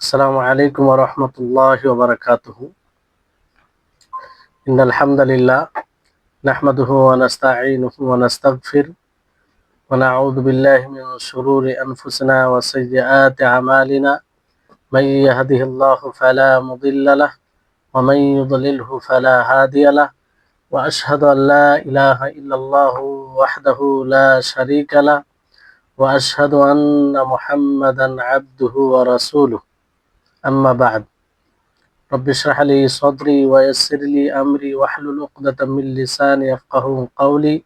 আসসালামু আলাইকুম ওয়া রাহমাতুল্লাহি ওয়া বারাকাতুহু। ইন্নাল হামদালিল্লাহ নাহমাদুহু ওয়া নাস্তাঈনুহু ওয়া নাস্তাগফির ওয়া নাউযু বিল্লাহি মিন শুরুরি আনফুসিনা ওয়া সাইয়্যাতি আমালিনা। মান ইয়াহদিহিল্লাহু ফালা মুদিল্লা লাহু ওয়া মান ইউদ্লিলহু ফালা হাদিয়া লাহু ওয়া আশহাদু আন লা ইলাহা ইল্লাল্লাহু ওয়াহদাহু লা শারীকা লাহু ওয়া আশহাদু আন্না মুহাম্মাদান আবদুহু ওয়া রাসূলুহু। আম্মা বা'দ। রব্বি ইশরাহ লি সাদরি ওয়া ইয়াসসির লি আমরি ওয়াহলুল উকদাতাম মিন লিসানি ইয়াফকাহু কওলি।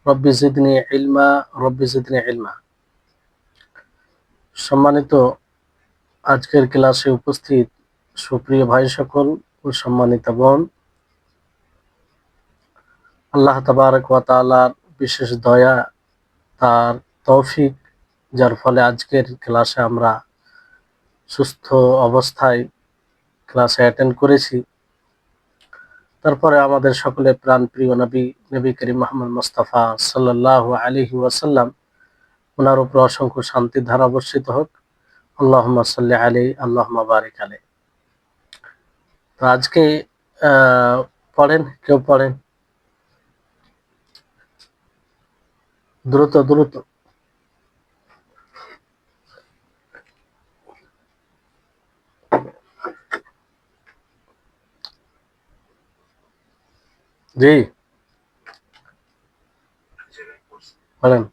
রব্বি জিদনি ইলমা। সম্মানিত আজকের ক্লাসে উপস্থিত সুপ্রিয় ভাই সকল ও সম্মানিত বোন, আল্লাহ তাবারক ওয়া তাআলার বিশেষ দয়া, তার তৌফিক, যার ফলে আজকের ক্লাসে আমরা সুস্থ অবস্থায় ক্লাসে অ্যাটেন্ড করেছি। তারপরে আমাদের সকলের প্রাণপ্রিয় নবী করিম মুহাম্মদ মুস্তাফা সাল্লাল্লাহু আলাইহি ওয়াসাল্লাম, ওনার উপর অসংখ্য শান্তির ধারা বর্ষিত হোক। আল্লাহুম্মা সাল্লি আলাইহি আল্লাহুম্মা বারিক আলাইহি। তো আজকে পড়েন, কেউ পড়েন, দ্রুত দ্রুত। জি পড়েন।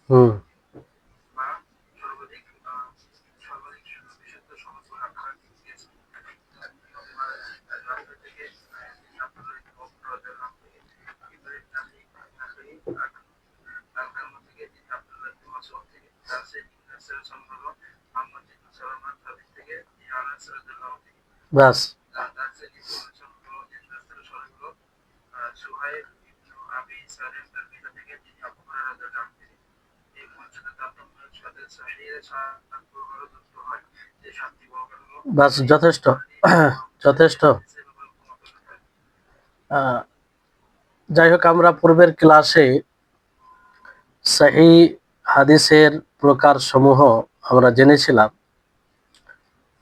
হুম বাস। বাস, যথেষ্ট যথেষ্ট। যাই হোক, আমরা পূর্বের ক্লাসে সহিহ হাদিসের প্রকার সমূহ আমরা জেনেছিলাম।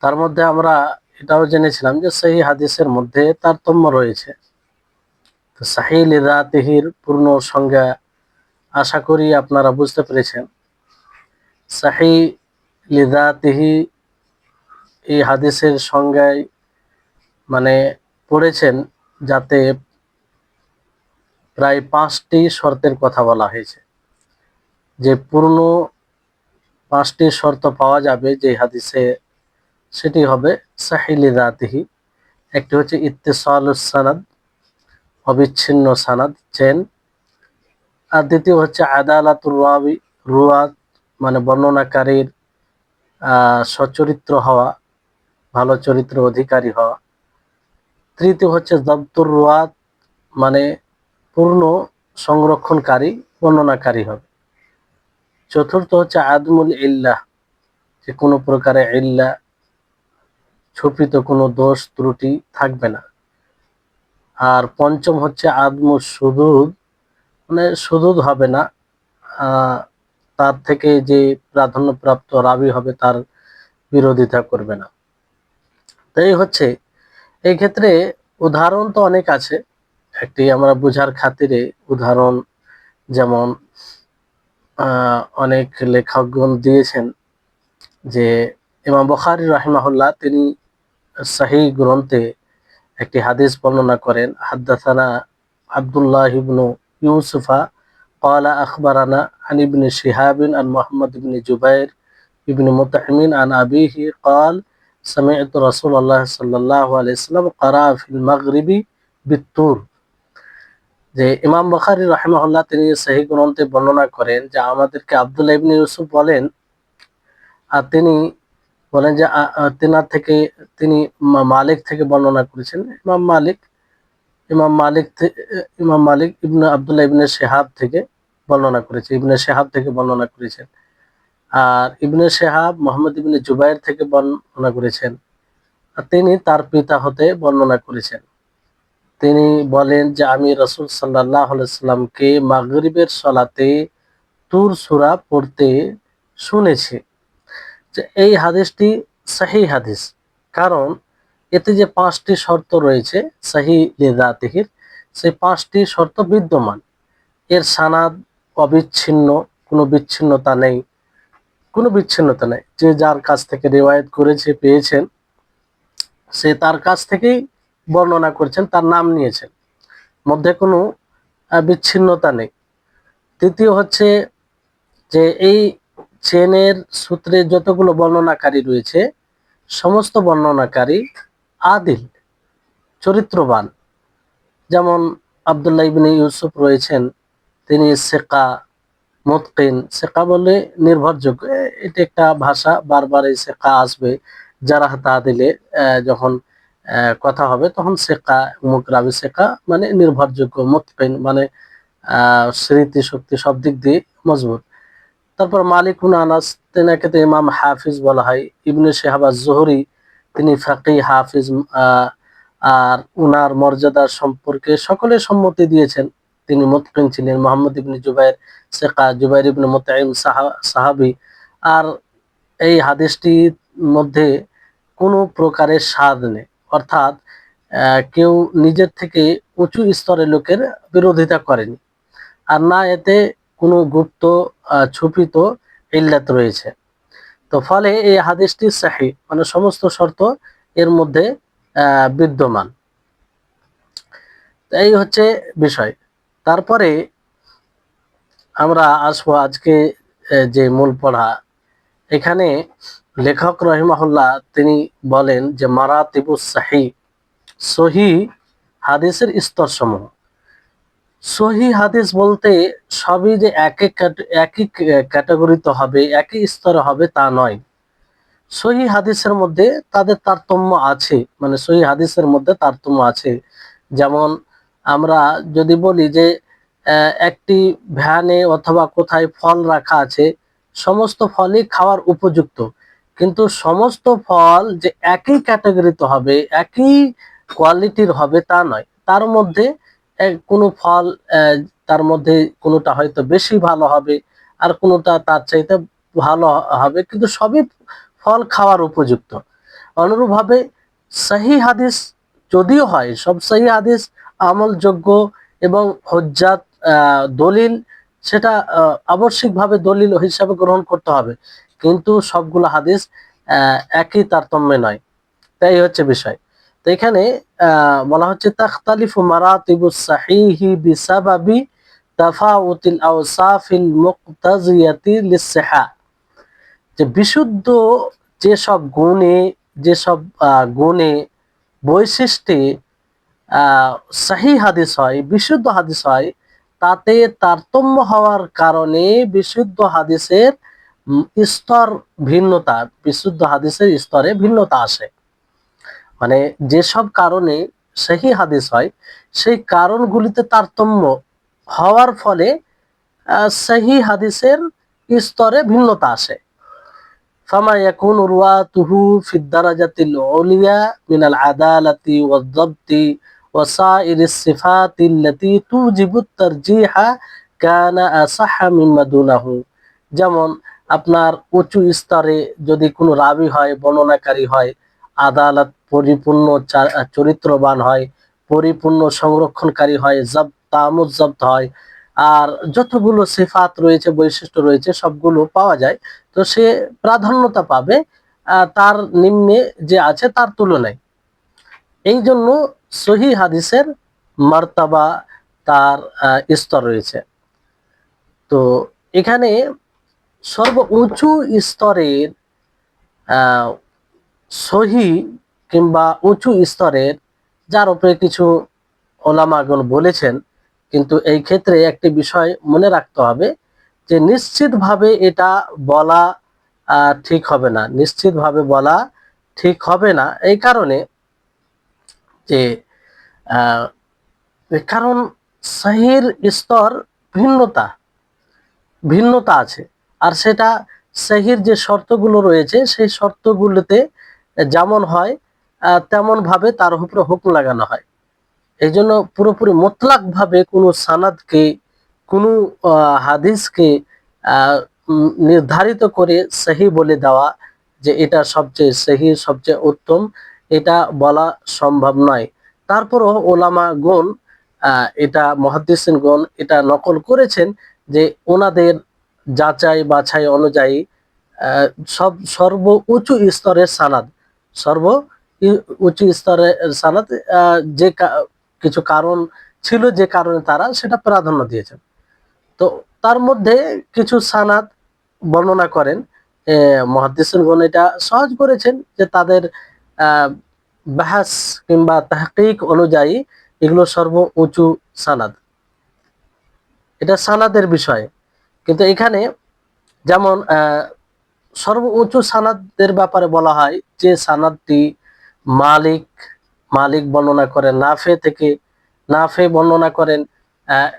তার মধ্যে আমরা এটাও জেনেছিলাম যে সহিহ হাদিসের মধ্যে তারতম্য রয়েছে। তো সহিহ লিযাতিহির পূর্ণ সংজ্ঞা আশা করি আপনারা বুঝতে পেরেছেন। সহিহ লিযাতিহি এই হাদিসের সংজ্ঞায় মানে পড়েছেন যাতে প্রায় 5টি শর্তের কথা বলা হয়েছে, যে পূর্ণ 5টি শর্ত পাওয়া যাবে যে হাদিসে, সেটি হবে সহিহ লিযাতিহি। একটি হচ্ছে ইত্তিসালুস সানাদ, অবিচ্ছিন্ন সানাদ, চেন। আর দ্বিতীয় হচ্ছে আদালাতুর রাবি, রুয়াত মানে বর্ণনাকারীর সচরিত্র হওয়া, ভালো চরিত্র অধিকারী হওয়া। তৃতীয় হচ্ছে যাবতুর রুয়াত মানে পূর্ণ সংরক্ষণকারী বর্ণনাকারী হবে। চতুর্থ হচ্ছে আদমুল ইল্লাহ, যে কোনো প্রকারে ইল্লা, ছুপিত কোনো দোষ ত্রুটি থাকবে না। আর পঞ্চম হচ্ছে আদমু শুযুদ, মানে শুযুদ হবে না, তার থেকে যে প্রাধান্যপ্রাপ্ত রাবি হবে তার বিরোধিতা করবে না। তো এই হচ্ছে, এই ক্ষেত্রে উদাহরণ তো অনেক আছে। একটি আমরা বোঝার খাতিরে উদাহরণ, যেমন অনেক লেখকগণ দিয়েছেন যে ইমাম বুখারী রাহিমাহুল্লাহ তিনি সহিহ গ্রন্থে একটি হাদিস বর্ণনা করেন, হাদ্দাসানা আব্দুল্লাহ ইবনু ইউসুফা قال أخبرنا عن ابن شهاب عن محمد بن جبير ابن مطعم عن أبيه قال سمعت رسول الله صلى الله عليه وسلم قرأ في المغرب بالطور যে ইমাম বুখারী রাহিমাহুল্লাহ তিনি সহিহ গ্রন্থে বর্ণনা করেন যে আমাদেরকে আব্দুল্লাহ ইবনে ইউসুফ বলেন, আর তিনি বলেন যে তিনার থেকে তিনি মালিক থেকে বর্ণনা করেছেন। ইমাম মালিক ইবনে আব্দুল্লাহ ইবনে শিহাব থেকে বর্ণনা করেছে, ইবনে শিহাব থেকে বর্ণনা করেছেন। আর ইবনে শিহাব মুহাম্মদ ইবনে জুবাইর থেকে বর্ণনা করেছেন, আর তিনি তার পিতা হতে বর্ণনা করেছেন। তিনি বলেন যে আমি রাসূল সাল্লাল্লাহু আলাইহি সাল্লামকে মাগরিবের সালাতে তুর সূরা পড়তে শুনেছি। যে এই হাদিসটি সহিহ হাদিস, কারণ এতে যে 5টি শর্ত রয়েছে সহিহ লিযাতিহির, সেই 5টি শর্ত বিদ্যমান। এর সানাদ অবিচ্ছিন্ন, কোনো বিচ্ছিন্নতা নেই। যে যার কাছ থেকে রিওয়ায়াত করেছে পেয়েছেন, সে তার কাছ থেকেই বর্ণনা করেছেন, তার নাম নিয়েছেন, মধ্যে কোনো বিচ্ছিন্নতা নেই। তৃতীয় হচ্ছে যে এই চেনের সূত্রে যতগুলো বর্ণনাকারী রয়েছে সমস্ত বর্ণনাকারী আদিল, চরিত্রবান। যেমন আব্দুল্লাহ ইবনে ইউসুফ রয়েছেন, তিনি সিকা, মুতকিন। সিকা বলে নির্ভরযোগ্য, এটা একটা ভাষা, বারবার এই সিকা আসবে জারাহ তাদিলে যখন কথা হবে, তখন সিকা মুকরাবি, সিকা মানে নির্ভরযোগ্য, মুতকিন মানে স্মৃতি শক্তি সব দিক দিয়ে মজবুত। তারপর মালিক ইবনে আনাস, তেনাকে তো ইমাম হাফিজ বলা হয়। ইবনে শিহাব আজ-জুহরি, তিনি ফাকিহ হাফিজ, আর উনার মর্যাদা সম্পর্কে সকলে সম্মতি দিয়েছেন, তিনি মুতকিন ছিলেন। মুহাম্মদ ইবনে জুবাইর সিকা, জুবাইর ইবনে মুতঈম সাহাবী। আর এই হাদিসটির মধ্যে কোনো প্রকারের স্বাদ নেই, অর্থাৎ কেউ নিজের থেকে উঁচু স্তরের লোকের বিরোধিতা করেনি, আর না এতে কোনো গুপ্ত ছুপিত ইল্লাত রয়েছে। তো ফলে এই হাদিসটি সহিহ, মানে সমস্ত শর্ত এর মধ্যে বিদ্যমান। এই হচ্ছে বিষয়। তারপরে আমরা আসবো আজকে যে মূল পড়া। এখানে লেখক রহিমাহুল্লাহ তিনি বলেন যে মারাতিবুস সহিহ, সহিহ হাদিসের স্তরসমূহ। সহিহ হাদিস বলতে সবই যে একই ক্যাটাগরিতে হবে, একই স্তরে হবে তা নয়। সহিহ হাদিসের মধ্যে তাদের তারতম্য আছে, মানে সহিহ হাদিসের মধ্যে তারতম্য আছে। যেমন আমরা যদি বলি যে একটি ভ্যানে অথবা কোথায় ফল রাখা আছে, সমস্ত ফলই খাওয়ার উপযুক্ত, কিন্তু সমস্ত ফল যে একই ক্যাটাগরিতে হবে, একই কোয়ালিটির হবে তা নয়। তার মধ্যে কোনো ফল, তার মধ্যে কোনোটা হয়তো বেশি ভালো হবে, আর কোনোটা তার চাইতে ভালো হবে, কিন্তু সবই ফল খাওয়ার উপযুক্ত। অনুরূপভাবে সহিহ হাদিস যদিও হয়, সব সহিহ হাদিস আমলযোগ্য এবং হুজ্জাত, দলিল, সেটা আবশ্যিকভাবে দলিল হিসাবে গ্রহণ করতে হবে, কিন্তু সবগুলো হাদিস একই তারতম্যে নয়। তাই হচ্ছে বিষয়। তো এখানে বলা হচ্ছে তাখতালিফু মারাতিবুস সাহিহি বিসাবাবি তাফাউতিল আওসাফিল মুক্তাজিয়াতি লিসসিহা, যে বিশুদ্ধ যেসব গুণে, যেসব গুণে, বৈশিষ্ট্যে সহিহ হাদিস হয়, বিশুদ্ধ হাদিস হয়, তাতে তারতম্য হওয়ার কারণে বিশুদ্ধ হাদিসের স্তর ভিন্নতা, বিশুদ্ধ হাদিসের স্তরে ভিন্নতা আসে। মানে যেসব কারণে সহিহ হাদিস হয়, সেই কারণগুলিতে তারতম্য হওয়ার ফলে সহিহ হাদিসের স্তরে ভিন্নতা আসে। ফামা ইয়াকুনু রুয়াতুহু ফিদ দারাজাতিল উলিয়া মিনাল আদালাতি ওয়াদ দাবতি ওয়া সাইরিস সিফাতিল্লাতী তুজিবুত তারজিহা কানা আসাহহা মিম্মা দুনাহু। যেমন আপনার উঁচু স্তরে যদি কোনো রাবী হয়, বর্ণনাকারী হয়, আদালত পরিপূর্ণ, চরিত্রবান হয়, পরিপূর্ণ সংরক্ষণকারী হয়, তামুজ্জব্ত হয়, আর যতগুলো সিফাত রয়েছে, বৈশিষ্ট্য রয়েছে, সবগুলো পাওয়া যায়, তো সে প্রাধান্যতা পাবে তার নিম্নে যে আছে তার তুলনায়। এই জন্য সহিহ হাদিসের মার্তাবা, তার স্তর রয়েছে। তো এখানে সর্ব উঁচু স্তরের সহিহ কিংবা উঁচু স্তরের, যার উপরে কিছু ওলামাগণ বলেছেন কিন্তু এই ক্ষেত্রে একটি বিষয় মনে রাখতে হবে যে নিশ্চিতভাবে এটা বলা ঠিক হবে না, নিশ্চিতভাবে বলা ঠিক হবে না। এই কারণে যে আহ, কারণ সহির স্তর ভিন্নতা ভিন্নতা আছে, আর সেটা সহির যে শর্তগুলো রয়েছে সেই শর্তগুলোতে যেমন হয় তেমন ভাবে তার উপরে হুকুম লাগানো হয়। এই জন্য পুরোপুরি মোতলাক ভাবে কোনো সানাদকে, কোনো হাদিসকে আহ, নির্ধারিত করে সহি বলে দেওয়া যে এটা সবচেয়ে সহি, সবচেয়ে উত্তম, এটা বলা সম্ভব নয়। তারপরও ওলামা গণ, এটা মুহাদ্দিসিন গণ এটা নকল করেছেন যে ওনাদের যাচাই বাছাই অনুযায়ী আহ, সর্ব উঁচু স্তরের সানাদ, সর্ব উঁচু স্তরের সানাদ, যে কিছু কারণ ছিল যে কারণে তারা সেটা প্রাধান্য দিয়েছেন। তো তার মধ্যে কিছু সানাদ বর্ণনা করেন মুহাদ্দিসিনগণ, এটা সহজ করেছেন যে তাদের আহ, বাহাস কিংবা তাহকিক অনুযায়ী এগুলো সর্ব উঁচু সানাদ, এটা সানাদের বিষয়। কিন্তু এখানে যেমন সর্বোচ্চ সানাদের ব্যাপারে বলা হয় যে সানাদটি মালিক মালিক বর্ণনা করেন নাফে থেকে, নাফে বর্ণনা করেন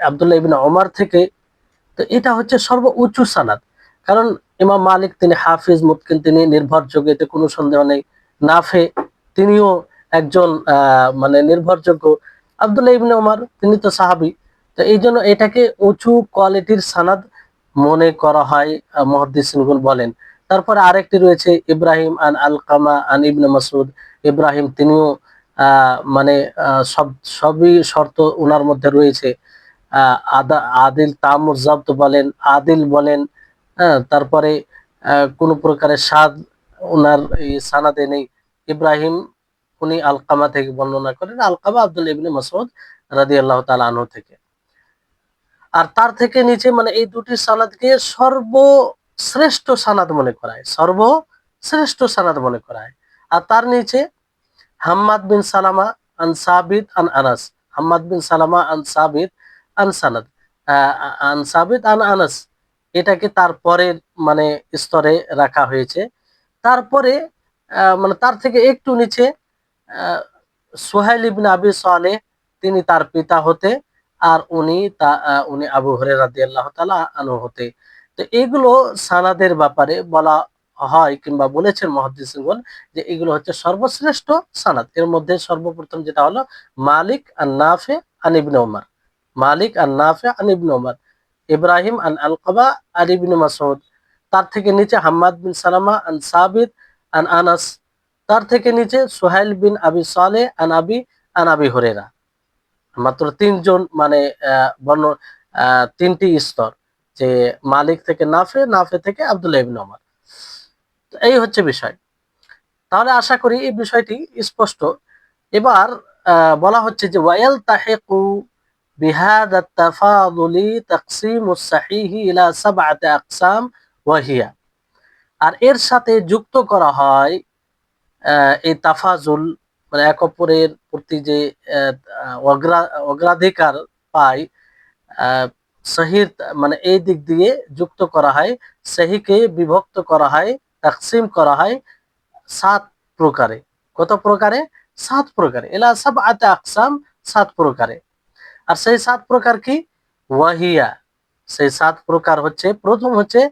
আব্দুল্লাহ ইবনে ওমর থেকে। তো এটা হচ্ছে সর্বোচ্চ সানাদ, কারণ ইমাম মালিক তিনি হাফিজ মুতকিন, তিনি নির্ভরযোগ্য, এতে কোনো সন্দেহ নেই। নাফে তিনিও একজন মানে নির্ভরযোগ্য। আব্দুল্লাহ ইবনে ওমর তিনি তো সাহাবী। তো এই জন্য এটাকে উঁচু কোয়ালিটির সানাদ মনে করা হয়, মুহাদ্দিসিনগণ বলেন। তারপরে আরেকটি রয়েছে ইব্রাহিম আন আলকামা আন ইবনে মাসউদ। ইব্রাহিম তিনিও মানে সবই শর্ত ওনার মধ্যে রয়েছে। আদিল তামুর জাবত বলেন, আদিল বলেন। হ্যাঁ, তারপরে কোন প্রকারের স্বাদ ওনার এই সানাদে নেই। ইব্রাহিম উনি আলকামা থেকে বর্ণনা করেন, আলকামা আব্দুল ইবনে মাসউদ রাদিয়াল্লাহু তাআলা আনহু থেকে। আর তার থেকে নিচে মানে এই দুটি সানাদকে সর্বশ্রেষ্ঠ সানাদ মনে করা হয়, সর্বশ্রেষ্ঠ সানাদ মনে করা হয়। আর তার নিচে হাম্মাদ বিন সালামা আন সাবিত আন আনাস, হাম্মাদ বিন সালামা আন সাবিত আন সানাদ, আন সাবিত আন আনাস, এটাকে তারপরের মানে স্তরে রাখা হয়েছে। তারপরে মানে তার থেকে একটু নিচে আহ, সুহাইল ইবনে আবি সালেহ, তিনি তার পিতা হতে, আর উনি আবু হুরায়রা রাদিয়াল্লাহু তাআলা আনহু হতে। তো এগুলো সানাদের ব্যাপারে বলা হয় কিংবা বলেছেন মুহাদ্দিসিনগণ যে এগুলো হচ্ছে সর্বশ্রেষ্ঠ সানাদ। এর মধ্যে সর্বপ্রথম যেটা হলো মালিক আন নাফে আন ইবনে ওমর, মালিক আন নাফে আন ইবনে ওমর, ইব্রাহিম আন আলকাবা আন ইবনে মাসউদ। তার থেকে নিচে হাম্মাদ বিন সালামা আন সাবিত আন আনাস। তার থেকে নিচে সুহাইল বিন আবি সালেহ আন আবি হুরায়রা। মাত্র তিনজন মানে বর্ণ, তিনটি স্তর, যে মালিক থেকে নাফে, নাফে থেকে আব্দুল্লাহ ইবনে ওমর। এই হচ্ছে বিষয়। তাহলে আশা করি এই বিষয়টি স্পষ্ট। এবার বলা হচ্ছে যে ওয়াইল তাহিকু বিহাদা তাফাদুলি তাকসিমুস সাহিহি ইলা সাবআতি আকসাম ওয়াহিয়া। আর এর সাথে যুক্ত করা হয় এই তাফাজুল, মানে এক অপরের প্রতি যে অগ্রাধিকার পায় সহির, মানে এই দিক দিয়ে যুক্ত করা হয়। সহিকে বিভক্ত করা হয়, তাকসিম করা হয় 7 প্রকারে। কত প্রকারে? 7 প্রকারে। এলা সাবআতি আকসাম, 7 প্রকারে। আর সেই 7 প্রকার কি? ওয়াহিয়া, সেই 7 প্রকার হচ্ছে, প্রথম হচ্ছে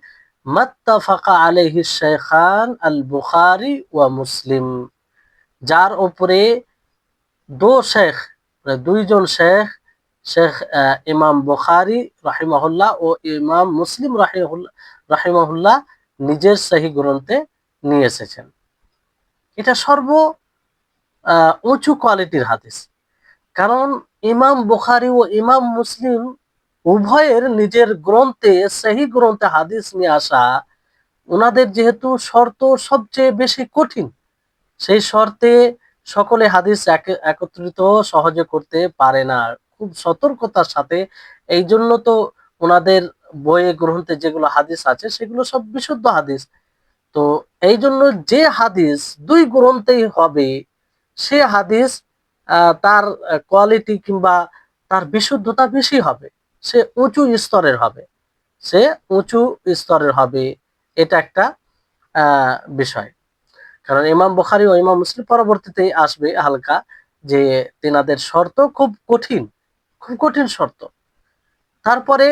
মাত্তাফাকা আলাইহি শাইখান আল বুখারী ওয়া মুসলিম, যার উপরে শেখ, মানে দুইজন শেখ, শেখ ইমাম বুখারী রাহিমাহুল্লাহ ও ইমাম মুসলিম রাহিমাহুল্লাহ নিজের সহিহ গ্রন্থে নিয়ে এসেছেন। এটা উঁচু কোয়ালিটির হাদিস। কারণ ইমাম বুখারী ও ইমাম মুসলিম উভয়ের নিজের গ্রন্থে, সহিহ গ্রন্থে হাদিস নিয়ে আসা, ওনাদের যেহেতু শর্ত সবচেয়ে বেশি কঠিন, সেই শর্তে সকলে হাদিস একত্রিত সহজে করতে পারে না, খুব সতর্কতার সাথে। এই জন্য তো ওনাদের বইয়ে গ্রন্থে যেগুলো হাদিস আছে সেগুলো সব বিশুদ্ধ হাদিস। তো এই জন্য যে হাদিস দুই গ্রন্থেই হবে সে হাদিস তার কোয়ালিটি কিংবা তার বিশুদ্ধতা বেশি হবে, সে উঁচু স্তরের হবে, সে উঁচু স্তরের হবে। এটা একটা বিষয়। কারণ ইমাম বুখারী ও ইমাম মুসলিম পরবর্তীতে আসবে হালকা, যে তিনাদের শর্ত খুব কঠিন, খুব কঠিন শর্ত। তারপরে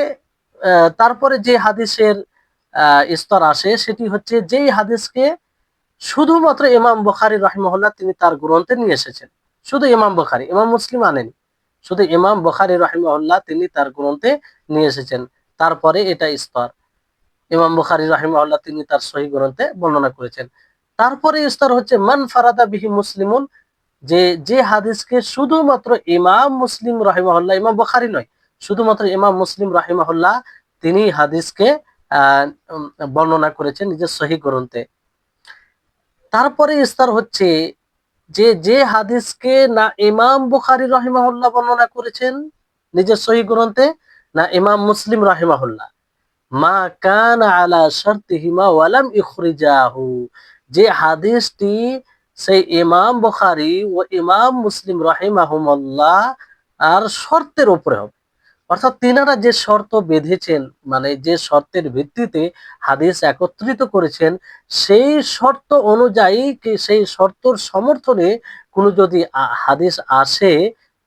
তারপরে যে হাদিসের স্তর আসে সেটি হচ্ছে যেই হাদিসকে শুধুমাত্র ইমাম বুখারী রাহিমাহুল্লাহ তিনি তার গ্রন্থে নিয়ে এসেছেন। শুধু ইমাম বুখারী, ইমাম মুসলিম আনেনি, শুধু ইমাম বুখারী রাহিমাহুল্লাহ তিনি তার গ্রন্থে নিয়ে এসেছেন। তারপরে এটা স্তর, ইমাম বুখারী রাহিমাহুল্লাহ তিনি তার সহিহ গ্রন্থে বর্ণনা করেছেন। তারপরে স্তর হচ্ছে মান ফারাদা বিহি মুসলিমুন, যে যে হাদিসকে শুধুমাত্র ইমাম মুসলিম রাহিমাহুল্লাহ, ইমাম বুখারী নয়, শুধুমাত্র ইমাম মুসলিম রাহিমাহুল্লাহ তিনি হাদিসকে আহ বর্ণনা করেছেন নিজের সহিহ গ্রন্থে। তারপরে স্তর হচ্ছে যে যে হাদিসকে না ইমাম বুখারী রাহিমাহুল্লাহ বর্ণনা করেছেন নিজের সহিহ গ্রন্থে, না ইমাম মুসলিম রাহিমাহুল্লাহ, মা কানা আলা শারতিহিমা ওয়ালাম ইখরিজাহু, যে হাদিসটি সেই ইমাম বুখারী ও ইমাম মুসলিম রাহিমাহুমুল্লাহ আর শর্তের উপরে হবে। অর্থাৎ তিনারা যে শর্ত বেঁধেছেন, মানে যে শর্তের ভিত্তিতে হাদিস একত্রিত করেছেন, সেই শর্ত অনুযায়ী সেই শর্তর সমর্থনে কোনো যদি হাদিস আসে,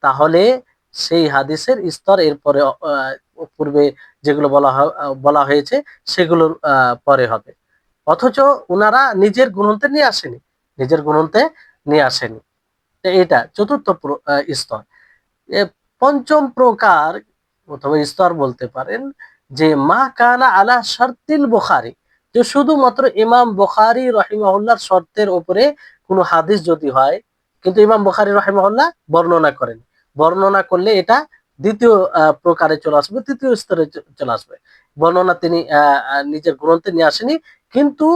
তাহলে সেই হাদিসের স্তর এরপরে পূর্বে যেগুলো বলা হয়েছে সেগুলোর পরে হবে। অথচ উনারা নিজের গ্রন্থে নিয়ে আসেনি, নিজের গ্রন্থে নিয়ে আসেনি। এটা চতুর্থ স্তর। পঞ্চম প্রকার অথবা স্তর বলতে পারেন যে মা কানা আলা শারতিল বুখারী, যে শুধুমাত্র ইমাম বুখারী রাহিমাহুল্লাহর শর্তের উপরে কোনো হাদিস যদি হয়, কিন্তু ইমাম বুখারী রাহিমাহুল্লাহ বর্ণনা করেন, বর্ণনা করলে এটা দ্বিতীয় প্রকারে চলে আসবে, তৃতীয় স্তরে চলে আসবে। বর্ণনা তিনি নিজের গ্রন্থে নিয়ে আসেনি, কিন্তু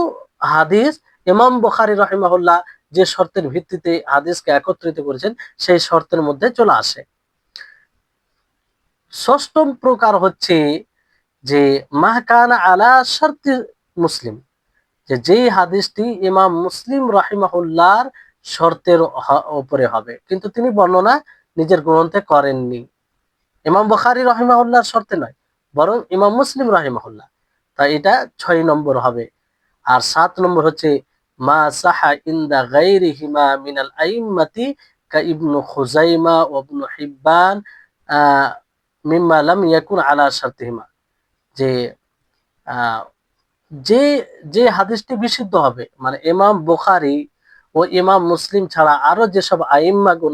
হাদিস ইমাম বুখারী রাহিমাহুল্লাহ যে শর্তের ভিত্তিতে হাদিসকে একত্রিত করেছেন সেই শর্তের মধ্যে চলে আসে। ষষ্ঠম প্রকার হচ্ছে যে মাহকানা আলা শর্তি মুসলিম, যে যেই হাদিসটি ইমাম মুসলিম রাহিমাহুল্লাহর শর্তের উপরে হবে, কিন্তু তিনি বর্ণনা নিজের গ্রন্থে করেননি, ইমাম বুখারী রাহিমাহুল্লাহর শর্তে নয়, বরং ইমাম মুসলিম রাহিমাহুল্লাহ। তাই এটা 6 নম্বর হবে। আর 7 নম্বর হচ্ছে মা সাহা ইনদা গায়রিহিমা মিনাল আইম্মাতি কা ইবনু খুজাইমা ওয়া ইবনু হিব্বান মিম্মা লাম ইয়াকুন আলা শারতিহিমা, যে আহ, যে যে হাদিসটি বিশুদ্ধ হবে, মানে ইমাম বুখারী ও ইমাম মুসলিম ছাড়া আরো যেসব আইম্মা গুণ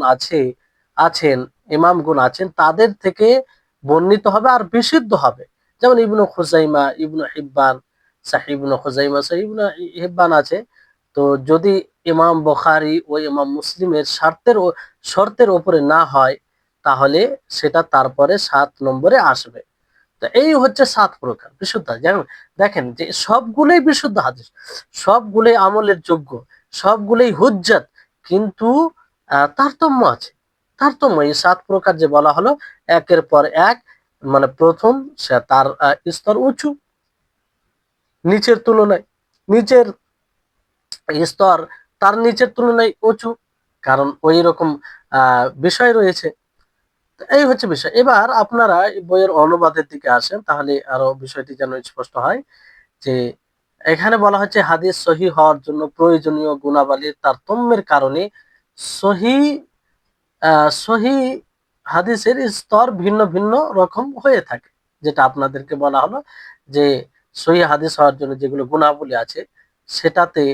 আছেন, ইমাম গুণ আছেন, তাদের থেকে বর্ণিত হবে আর বিশুদ্ধ হবে। যেমন ইবনু খুজাইমা, ইবনু হিব্বান, সাহিহ ইবনু খুজাইমা, সাহিহ ইবনু হিব্বান আছে। তো যদি ইমাম বুখারী ও ইমাম মুসলিমের শর্তের উপরে না হয়, তাহলে সেটা তারপরে 7 নম্বরে আসবে। তো এই হচ্ছে 7 প্রকার বিশুদ্ধ। যেমন দেখেন যে সবগুলোই বিশুদ্ধ হাদিস, সবগুলোই আমলের যোগ্য, সবগুলোই হুজ্জাত, কিন্তু তারতম্য আছে। তারতম্য এই 7 প্রকার যে বলা হলো, একের পর এক, মানে প্রথম সে তার স্তর উঁচু নিচের তুলনায়, নিচের স্তর তার নিচের তুলনায় উঁচু, কারণ ওই রকম বিষয় রয়েছে। এই হচ্ছে বিষয়। এবার আপনারা এই বইয়ের অনুবাদের দিকে আসেন, তাহলে আরো বিষয়টি যেন স্পষ্ট হয়। যে এখানে বলা হচ্ছে হাদিস সহি হওয়ার জন্য প্রয়োজনীয় গুণাবলীর তারতম্যের কারণে সহি সহি হাদিসের স্তর ভিন্ন ভিন্ন রকম হয়ে থাকে। যেটা আপনাদেরকে বলা হলো যে সহি হাদিস হওয়ার জন্য যেগুলো গুণাবলী আছে সেটাতে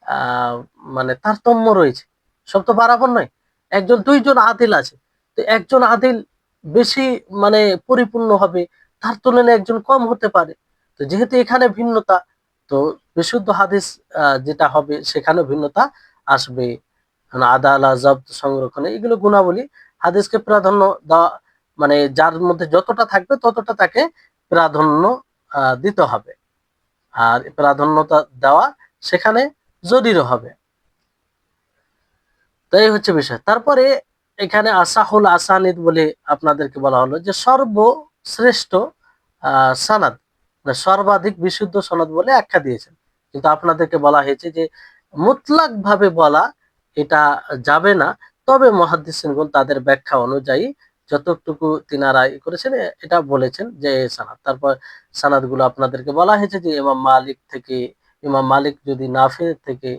আহ মানে তারতম্য রয়েছে, সব তো বরাবর নয়। একজন দুইজন আদিল আছে, তো একজন আদিল বেশি মানে পরিপূর্ণ হবে, তার তুলনায় একজন কম হতে পারে। তো যেহেতু এখানে ভিন্নতা, তো বিশুদ্ধ হাদিস যেটা হবে সেখানে ভিন্নতা আসবে। আদালা জব্দ সংরক্ষণে এগুলো গুণাবলী, হাদিসকে প্রাধান্য দেওয়া, মানে যার মধ্যে যতটা থাকবে ততটা তাকে প্রাধান্য দিতে হবে, আর প্রাধান্যতা দেওয়া সেখানে জরুরি হবে। তো এই হচ্ছে বিষয়। তারপরে এখানে আসাহুল আসানিদ বলে আপনাদেরকে বলা হলো যে সর্বশ্রেষ্ঠ সনদ, মানে সর্বাধিক বিশুদ্ধ সনদ বলে আখ্যা দিয়েছেন। কিন্তু আপনাদেরকে বলা হয়েছে যে মুতলাক ভাবে বলা এটা যাবে না, তবে মুহাদ্দিসিনগণ তাদের ব্যাখ্যা অনুযায়ী যতটুকু তিনারা করেছেন এটা বলেছেন যে সানাদ। তারপর সানাদ গুলো আপনাদেরকে বলা হয়েছে যে ইমাম মালিক থেকে, ইমাম মালিক যদি নাফে থেকে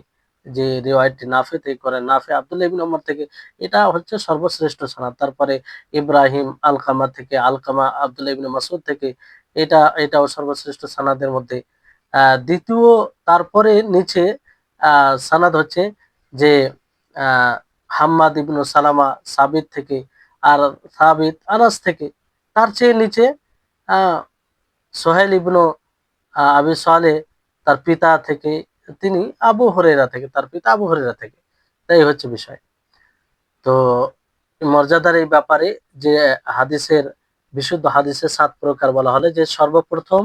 যে রিওয়ায়তটি নাফে থেকে করেন, নাফে আব্দুল্লাহ ইবনে ওমর থেকে, এটা হচ্ছে সর্বশ্রেষ্ঠ সানাদ। তারপরে ইব্রাহিম আলকামা থেকে, আলকামা আব্দুল্লাহ ইবনে মাসউদ থেকে, এটাও সর্বশ্রেষ্ঠ সানাদের মধ্যে। দ্বিতীয়, তারপরে নিচে সানাদ হচ্ছে যে আহ হাম্মাদ ইবনু সালামা সাবিত থেকে, আর সাবিত আনাস থেকে। তার চেয়ে নিচে আহ সোহেল ইবনু আবি সালেহ তার পিতা থেকে, তিনি আবু হুরায়রা থেকে, তার পিতা আবু হুরায়রা থেকে। তাই হচ্ছে বিষয়। তো মর্যাদার এই ব্যাপারে যে হাদিসের, বিশুদ্ধ হাদিসের 7 প্রকার বলা হলে, যে সর্বপ্রথম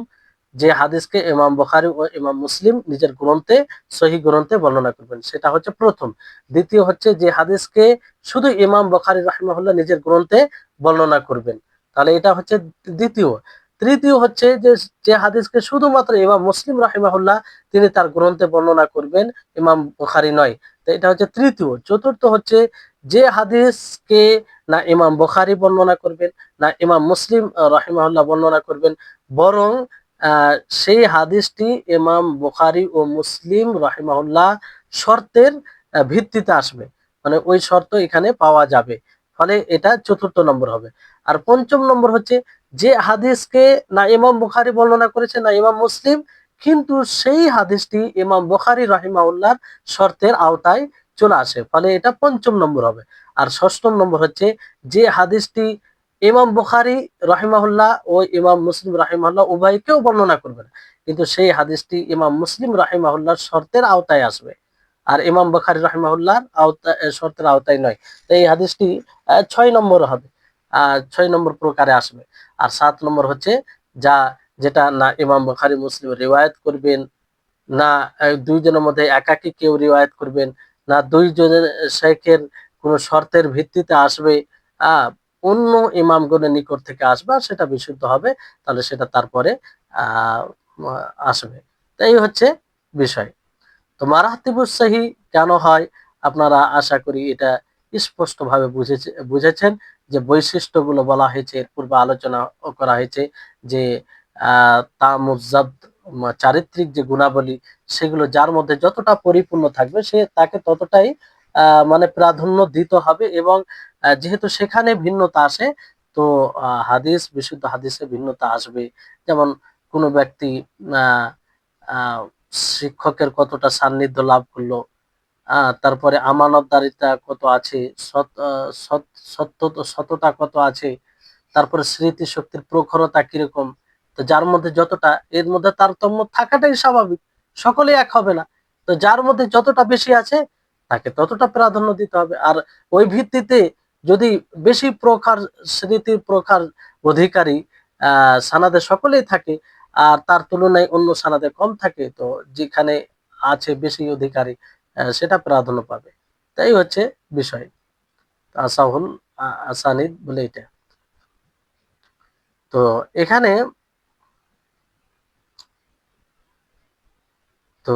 যে হাদিসকে ইমাম বুখারী ও ইমাম মুসলিম নিজের গ্রন্থে, সহিহ গ্রন্থে বর্ণনা করবেন, সেটা হচ্ছে প্রথম। দ্বিতীয় হচ্ছে যে হাদিসকে শুধু ইমাম বুখারী রাহিমাহুল্লাহ নিজের গ্রন্থে বর্ণনা করবেন, তাহলে এটা হচ্ছে দ্বিতীয়। তৃতীয় হচ্ছে যে যে হাদিসকে শুধুমাত্র ইমাম মুসলিম রাহিমাহুল্লাহ তিনি তার গ্রন্থে বর্ণনা করবেন, ইমাম বুখারী নয়। তো এটা হচ্ছে তৃতীয়। চতুর্থ হচ্ছে যে হাদিসকে না ইমাম বুখারী বর্ণনা করবেন, না ইমাম মুসলিম রাহিমাহুল্লাহ বর্ণনা করবেন, বরং সেই হাদিসটি ইমাম বুখারী ও মুসলিম রাহিমাহুল্লাহ শর্তের ভিত্তিতে আসবে, মানে ওই শর্ত এখানে পাওয়া যাবে। ফলে এটা চতুর্থ নম্বর হবে। আর পঞ্চম নম্বর হচ্ছে যে হাদিসকে না ইমাম বুখারী বর্ণনা করেছে, না ইমাম মুসলিম, কিন্তু সেই হাদিসটি ইমাম বুখারী রাহিমাহুল্লাহর শর্তের আওতায় চলে আসে, ফলে এটা পঞ্চম নম্বর হবে। আর ষষ্ঠম নম্বর হচ্ছে যে হাদিসটি ইমাম বুখারী রাহিমাহুল্লাহ ও ইমাম মুসলিম রাহিমাহুল্লাহ উভয়কেও বর্ণনা করবেন, কিন্তু সেই হাদিসটি ইমাম মুসলিম রাহিমাহুল্লাহর শর্তের আওতায় আসবে, আর ইমাম বুখারী রাহিমাহুল্লাহর শর্তের আওতায় নয়। তো এই হাদিসটি 6 নম্বর হবে, 6 নম্বর প্রকারে আসবে। আর 7 নম্বর হচ্ছে যা, যেটা না ইমাম বুখারী মুসলিম রিওয়ায়াত করবেন, না দুইজনের মধ্যে একাকী কেউ রিওয়ায়াত করবেন, না দুইজনের শেখের কোন শর্তের ভিত্তিতে আসবে, আহ অন্য ইমামগণের নিকট থেকে আসবে, আর সেটা বিশুদ্ধ হবে, তাহলে সেটা তারপরে আহ আসবে। তাই হচ্ছে বিষয়। তো মারাতিবুস সহিহ কেন হয়, আপনারা আশা করি এটা স্পষ্টভাবে বুঝেছেন। যে বৈশিষ্ট্যগুলো বলা হয়েছে, এর পূর্বে আলোচনা করা হয়েছে যে তামুজ্জাব, চারিত্রিক যে গুণাবলী, সেগুলো যার মধ্যে যতটা পরিপূর্ণ থাকবে সে তাকে ততটাই মানে প্রাধান্য দিতে হবে। এবং যেহেতু সেখানে ভিন্নতা আসে, তো হাদিস, বিশুদ্ধ হাদিসে ভিন্নতা আসবে। যেমন কোনো ব্যক্তি আহ আহ শিক্ষকের কতটা সান্নিধ্য লাভ করলো, তারপরে আমানতদারিতা কত আছে, সততা কত আছে, তারপরে স্মৃতি শক্তির প্রখরতা কিরকম। তো যার মধ্যে যতটা, এর মধ্যে তারতম্য থাকাটাই স্বাভাবিক, সকলেই এক হবে না। তো যার মধ্যে যতটা বেশি আছে তাকে ততটা প্রাধান্য দিতে হবে। আর ওই ভিত্তিতে যদি বেশি প্রকার, স্মৃতির প্রকার অধিকারী সানাদে সকলেই থাকে, আর তার তুলনায় অন্য সানাদে কম থাকে, তো যেখানে আছে বেশি অধিকারী সেটা প্রাধান্য পাবে। তাই হচ্ছে বিষয়। আসাহুল আসানিদ বলে এটা। তো এখানে, তো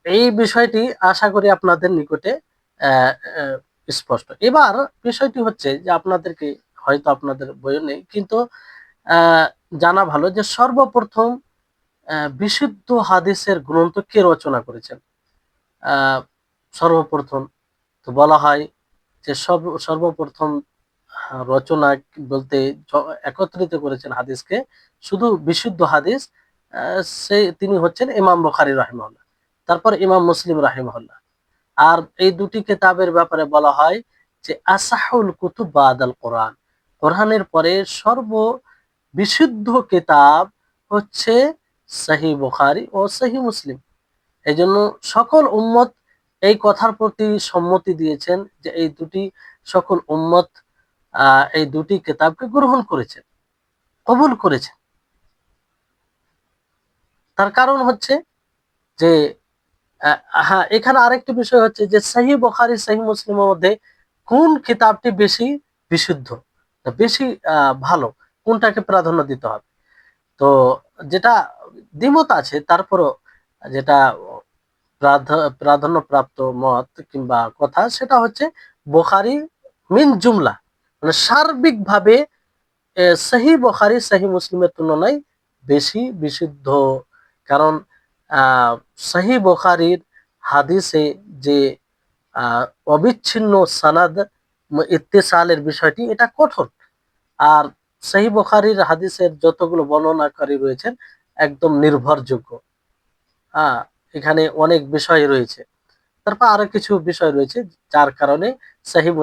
এই বিষয়টি আশা করি আপনাদের নিকটে আহ, আহ, স্পষ্ট। এবার বিষয়টি হচ্ছে যে আপনাদেরকে, হয়তো আপনাদের বইয়ে নেই, কিন্তু আহ, জানা ভালো যে সর্বপ্রথম বিশুদ্ধ হাদিসের গ্রন্থ কে রচনা করেছেন। আহ, সর্বপ্রথম তো বলা হয় যে সর্বপ্রথম রচনা বলতে একত্রিত করেছেন হাদিসকে, শুধু বিশুদ্ধ হাদিস, তিনি হচ্ছেন ইমাম বুখারী রাহিমাহুল্লাহ, তারপর ইমাম মুসলিম রাহিমাহুল্লাহ। আর এই দুটি কিতাবের ব্যাপারে বলা হয় যে আসাহুল কুতুব বাদাল কোরআন, কোরআনের পরে সর্ব বিশুদ্ধ কিতাব হচ্ছে সহিহ বুখারী ও সহিহ মুসলিম। এই জন্য সকল উম্মত এই কথার প্রতি সম্মতি দিয়েছেন যে এই দুটি, সকল উম্মত এই দুটি কিতাবকে গ্রহণ করেছেন, কবুল করেছেন। তার কারণ হচ্ছে যে আহ, হ্যাঁ, এখানে আরেকটি বিষয় হচ্ছে যে সহিহ বুখারী সহিহ মুসলিমের মধ্যে কোন কিতাবটি বেশি বিশুদ্ধ, বেশি ভালো, কোনটাকে প্রাধান্য দিতে হবে। তো যেটা দ্বিমত আছে, তারপরও যেটা প্রাধান্য প্রাপ্ত মত কিংবা কথা, সেটা হচ্ছে বুখারী মিন জুমলা, মানে সার্বিকভাবে সহিহ বুখারী সহিহ মুসলিমের তুলনায় বেশি বিশুদ্ধ। কারণ সহিহ বুখারীর হাদিসে যে আহ, অবিচ্ছিন্ন সানাদ ইত্তিসালের বিষয়টি এটা কঠোর। আর সহিহ বুখারীর হাদিসের যতগুলো বর্ণনাকারী রয়েছেন একদম নির্ভরযোগ্য। হ্যাঁ, এখানে অনেক বিষয় রয়েছে। তারপর আরো কিছু বিষয় রয়েছে যার কারণে সহিহ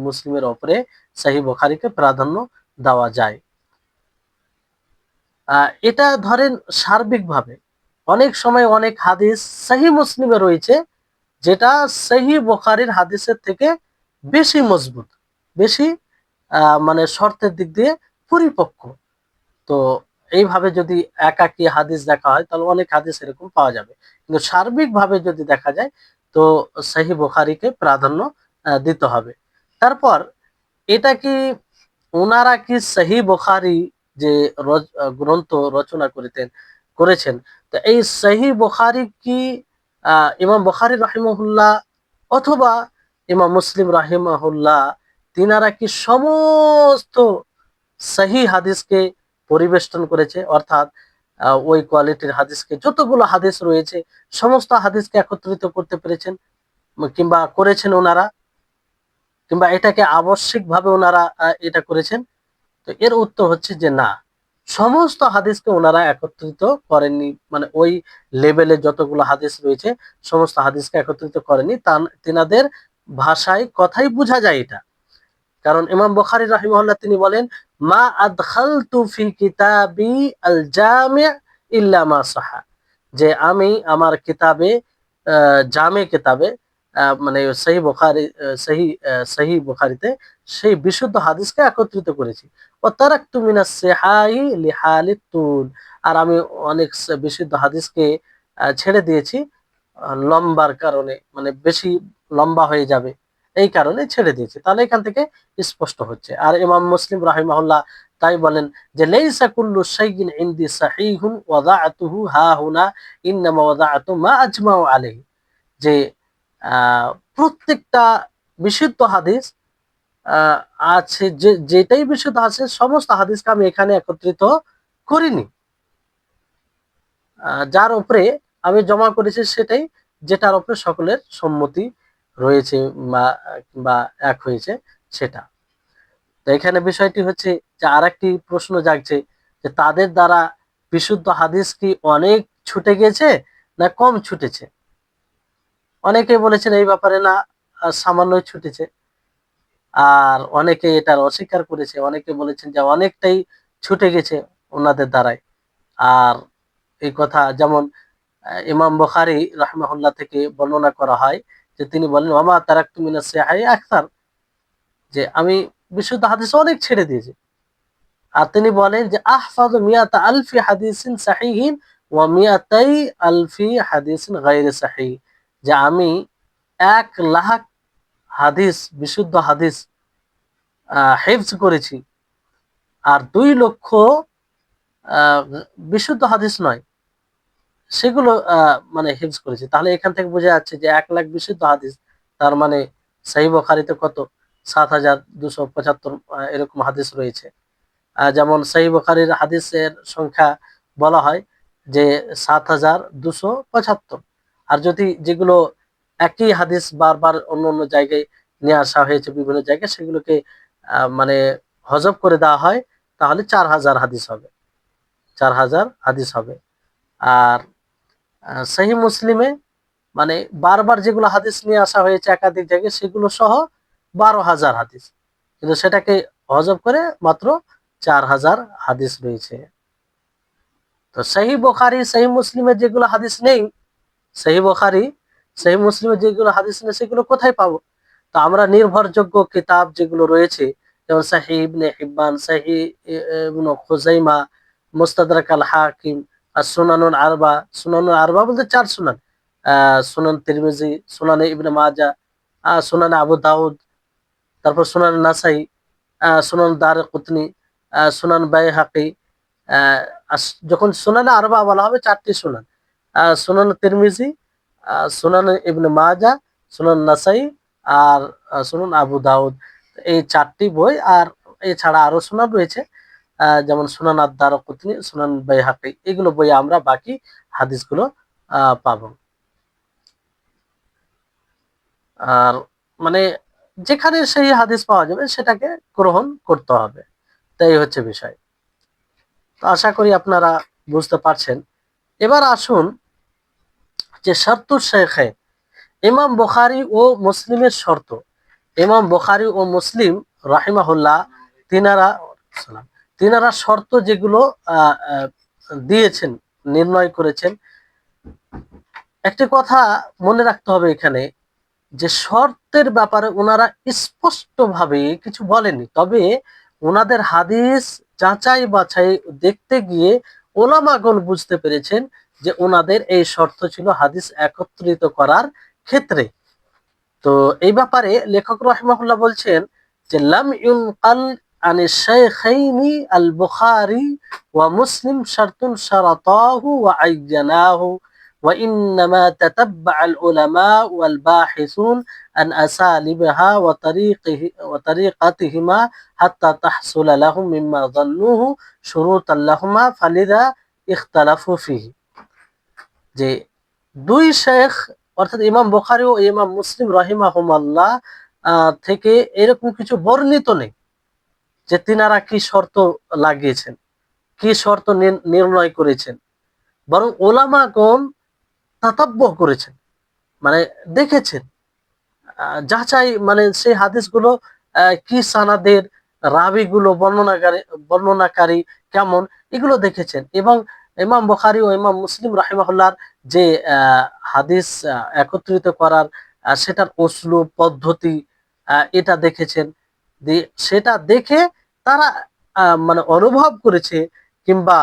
মুসলিমের ওপরে সহিহ বুখারীকে প্রাধান্য দেওয়া যায়। এটা ধরেন সার্বিকভাবে অনেক সময় অনেক হাদিস সহিহ মুসলিমে রয়েছে যেটা সহিহ বুখারীর হাদিসের থেকে বেশি মজবুত, বেশি মানে শর্তের দিক দিয়ে পরিপক্ক। তো এইভাবে যদি একাকী হাদিস দেখা হয় তাহলে অনেক হাদিস এরকম পাওয়া যাবে, কিন্তু সার্বিকভাবে যদি দেখা যায় তো সহিহ বুখারীকে প্রাধান্য দিতে হবে। তারপর এটা কি ওনারা কি সহিহ বুখারী যে গ্রন্থ রচনা করেছেন, তো এই সহিহ বুখারী কি ইমাম বুখারী রাহিমাহুল্লাহ অথবা ইমাম মুসলিম রাহিমাহুল্লাহ তিনারা কি সমস্ত সহিহ হাদিসকে পরিবেষ্টন করেছে, অর্থাৎ ওই কোয়ালিটির হাদিসকে যতগুলো হাদিস রয়েছে সমস্ত হাদিসকে একত্রিত করতে পেরেছেন কিংবা করেছেন ওনারা, কিংবা এটাকে আবশ্যিকভাবে ওনারা এটা করেছেন? তো এর উত্তর হচ্ছে যে না, সমস্ত হাদিসকে ওনারা একত্রিত করেননি। মানে ওই লেভেলে যতগুলো হাদিস রয়েছে সমস্ত হাদিসকে একত্রিত করেনি, তিনাদের ভাষায় কথাই বোঝা যায় এটা। কারণ ইমাম বুখারী রাহিমাহুল্লাহ তিনি বলেন, মা আদখালতু ফি কিতাবি আল জামি' ইল্লা মা সাহা, যে আমি আমার কিতাবে জামে কিতাবে মানে সহিহ বুখারী সহিহ বুখারীতে সেই বিশুদ্ধ হাদিসকে একত্রিত করেছি। ও তারাকতু মিনাস সিহাই লিহালিত তুল, আর আমি অনেক বিশুদ্ধ হাদিসকে ছেড়ে দিয়েছি লম্বার কারণে, মানে বেশি লম্বা হয়ে যাবে এই কারণে ছেড়ে দিয়েছি। তাহলে এখান থেকে স্পষ্ট হচ্ছে। আর ইমাম মুসলিম রাহিমাহুল্লাহ তাই বলেন যে লাইসা কুল্লু শাইইন ইনদি সাহিহুন ওয়াদাআতুহু হা হুনা ইন্নামা ওয়াদাআতু মা আজমাউ আলাইহি, যে প্রত্যেকটা বিশুদ্ধ হাদিস আহ, আছে, যেটাই বিশুদ্ধ আছে সমস্ত হাদিসকে আমি এখানে একত্রিত করিনি। যার উপরে আমি জমা করেছি সেটাই, যেটার উপরে সকলের সম্মতি রয়েছে বা বা এক হয়েছে সেটা। তো এখানে বিষয়টি হচ্ছে যে আরেকটি প্রশ্ন জাগছে যে তাদের দ্বারা বিশুদ্ধ হাদিস কি অনেক ছুটে গেছে না কম ছুটেছে? অনেকে বলেছেন এই ব্যাপারে না, সামান্যই ছুটেছে। আর অনেকে এটার অস্বীকার করেছে, অনেকে বলেছেন যে অনেকটাই ছুটে গেছে ওনাদের দ্বারাই। আর এই কথা যেমন ইমাম বুখারী রাহিমাহুল্লাহ থেকে বর্ণনা করা হয় যে তিনি বলেন, ওয়ামা তারাকতু মিনাস সিহাহি আকসার, যে আমি বিশুদ্ধ হাদিস অনেক ছেড়ে দিয়েছি। আর তিনি বলেন যে আহফাযু মিয়াতা আলফি হাদিসিন সাহিহিন ওয়া মিয়াতাই আলফি হাদিসিন গায়রি সাহিহ, যে আমি 1,00,000 হাদিস বিশুদ্ধ হাদিস হিফজ করেছি, আর 2,00,000 আহ, বিশুদ্ধ হাদিস নয় সেগুলো মানে হিফজ করেছি। তাহলে এখান থেকে বোঝা যাচ্ছে যে 1,00,000 বিশুদ্ধ হাদিস, তার মানে সহিহ বুখারীতে কত 7,275 এরকম হাদিস রয়েছে। যেমন সহিহ বুখারীর হাদিসের সংখ্যা বলা হয় যে 7,275। আর যদি যেগুলো একই হাদিস বারবার অন্য অন্য জায়গায় নিয়ে আসা হয়েছে বিভিন্ন জায়গায় সেগুলোকে মানে হজব করে দেওয়া হয় তাহলে 4,000 হাদিস হবে, 4,000 হাদিস হবে। আর সহিহ মুসলিমে মানে বারবার যেগুলো হাদিস নিয়ে আসা হয়েছে একাধিক জায়গায় সেগুলো সহ 12,000 হাদিস, কিন্তু সেটাকে হজব করে মাত্র 4,000 হাদিস রয়েছে। তো সহিহ বুখারী সহিহ মুসলিমের যেগুলো হাদিস নেই, সহিহ বুখারী সহিহ মুসলিমের যেগুলো হাদিস নেই সেগুলো কোথায় পাবো? তো আমরা নির্ভরযোগ্য কিতাব যেগুলো রয়েছে যেমন সহিহ ইবনে হিব্বান, সহিহ ইবনে খুজাইমা, মুস্তাদরাক আল হাকিম, আর সুনানুল আরবা, সুনানুল আরবা বলতে 4 সুনান, সুনান তিরমিজি, সুনানে ইবনে মাজাহ, সুনানে আবু দাউদ, তারপর সুনান নাসাই, সুনান দারকুতনি, সুনান বাইহাকি। যখন সুনানে আরবা বলা হবে 4টি সুনান, সুনান তিরমিজি, সুনান ইবনে মাজাহ, সুনান নাসাই আর সুনান আবু দাউদ। এই 4টি বই, আর এছাড়া আরো সুনান রয়েছে, যেমন সুনান আদ-দারকুতনি, সুনান বাইহাকি, এগুলো বই আমরা বাকি হাদিসগুলো পাবো। আর মানে যেখানে সেই হাদিস পাওয়া যাবে সেটাকে গ্রহণ করতে হবে, তাই হচ্ছে বিষয়। তো আশা করি আপনারা বুঝতে পারছেন। এবার আসুন যে শর্তুল শেখাইন, ইমাম বুখারী ও মুসলিমের শর্ত। ইমাম বুখারী ও মুসলিম রাহিমাহুল্লাহ তিনারা তিনারা শর্ত যেগুলো আহ, আহ, দিয়েছেন, নির্ণয় করেছেন। একটি কথা মনে রাখতে হবে এখানে, যে শর্তের ব্যাপারে ওনারা স্পষ্টভাবে কিছু বলেনি, তবে ওনাদের হাদিস যাচাই বাছাই দেখতে গিয়ে ওলামাগণ বুঝতে পেরেছেন যে ওনাদের এই শর্ত ছিল হাদিস একত্রিত করার ক্ষেত্রে। তো এই ব্যাপারে লেখক রাহিমাহুল্লাহ বলছেন যে লাম ইউনকাল আনি শাইখাইনি আল বুখারী ওয়া মুসলিম শারতুন শারাতাহু ওয়া আয়্যানাহু ওয়া ইন্নামা তাতাব্বা আল উলামা ওয়াল বাহিসুন আন আসালিবহা ওয়া তারিকাতিহিমা হাত্তা তাহসুলা লাহুম মিম্মা যান্নুহু শুরুতান লাহুমা ফালিদা ইখতালাফু ফিহি। যে দুই শেখ অর্থাৎ ইমাম বুখারী ও ইমাম মুসলিম রাহিমাহুমাল্লাহ থেকে এরকম কিছু বর্ণিত নেই যে তিনারা কি শর্ত লাগিয়েছেন, কি শর্ত নির্ণয় করেছেন, বরং ওলামাগণ তাতাব্বুহ করেছেন, মানে দেখেছেন, যাচাই, মানে সেই হাদিসগুলো কি সানাদের, রাবিগুলো, বর্ণনাকারী কেমন, এগুলো দেখেছেন। এবং ইমাম বুখারী ও ইমাম মুসলিম রাহিমাহুল্লাহর যে হাদিস একত্রিত করার সেটার উসলুব পদ্ধতি, এটা দেখেছেন। সেটা দেখে তারা মানে অনুভব করেছে, কিংবা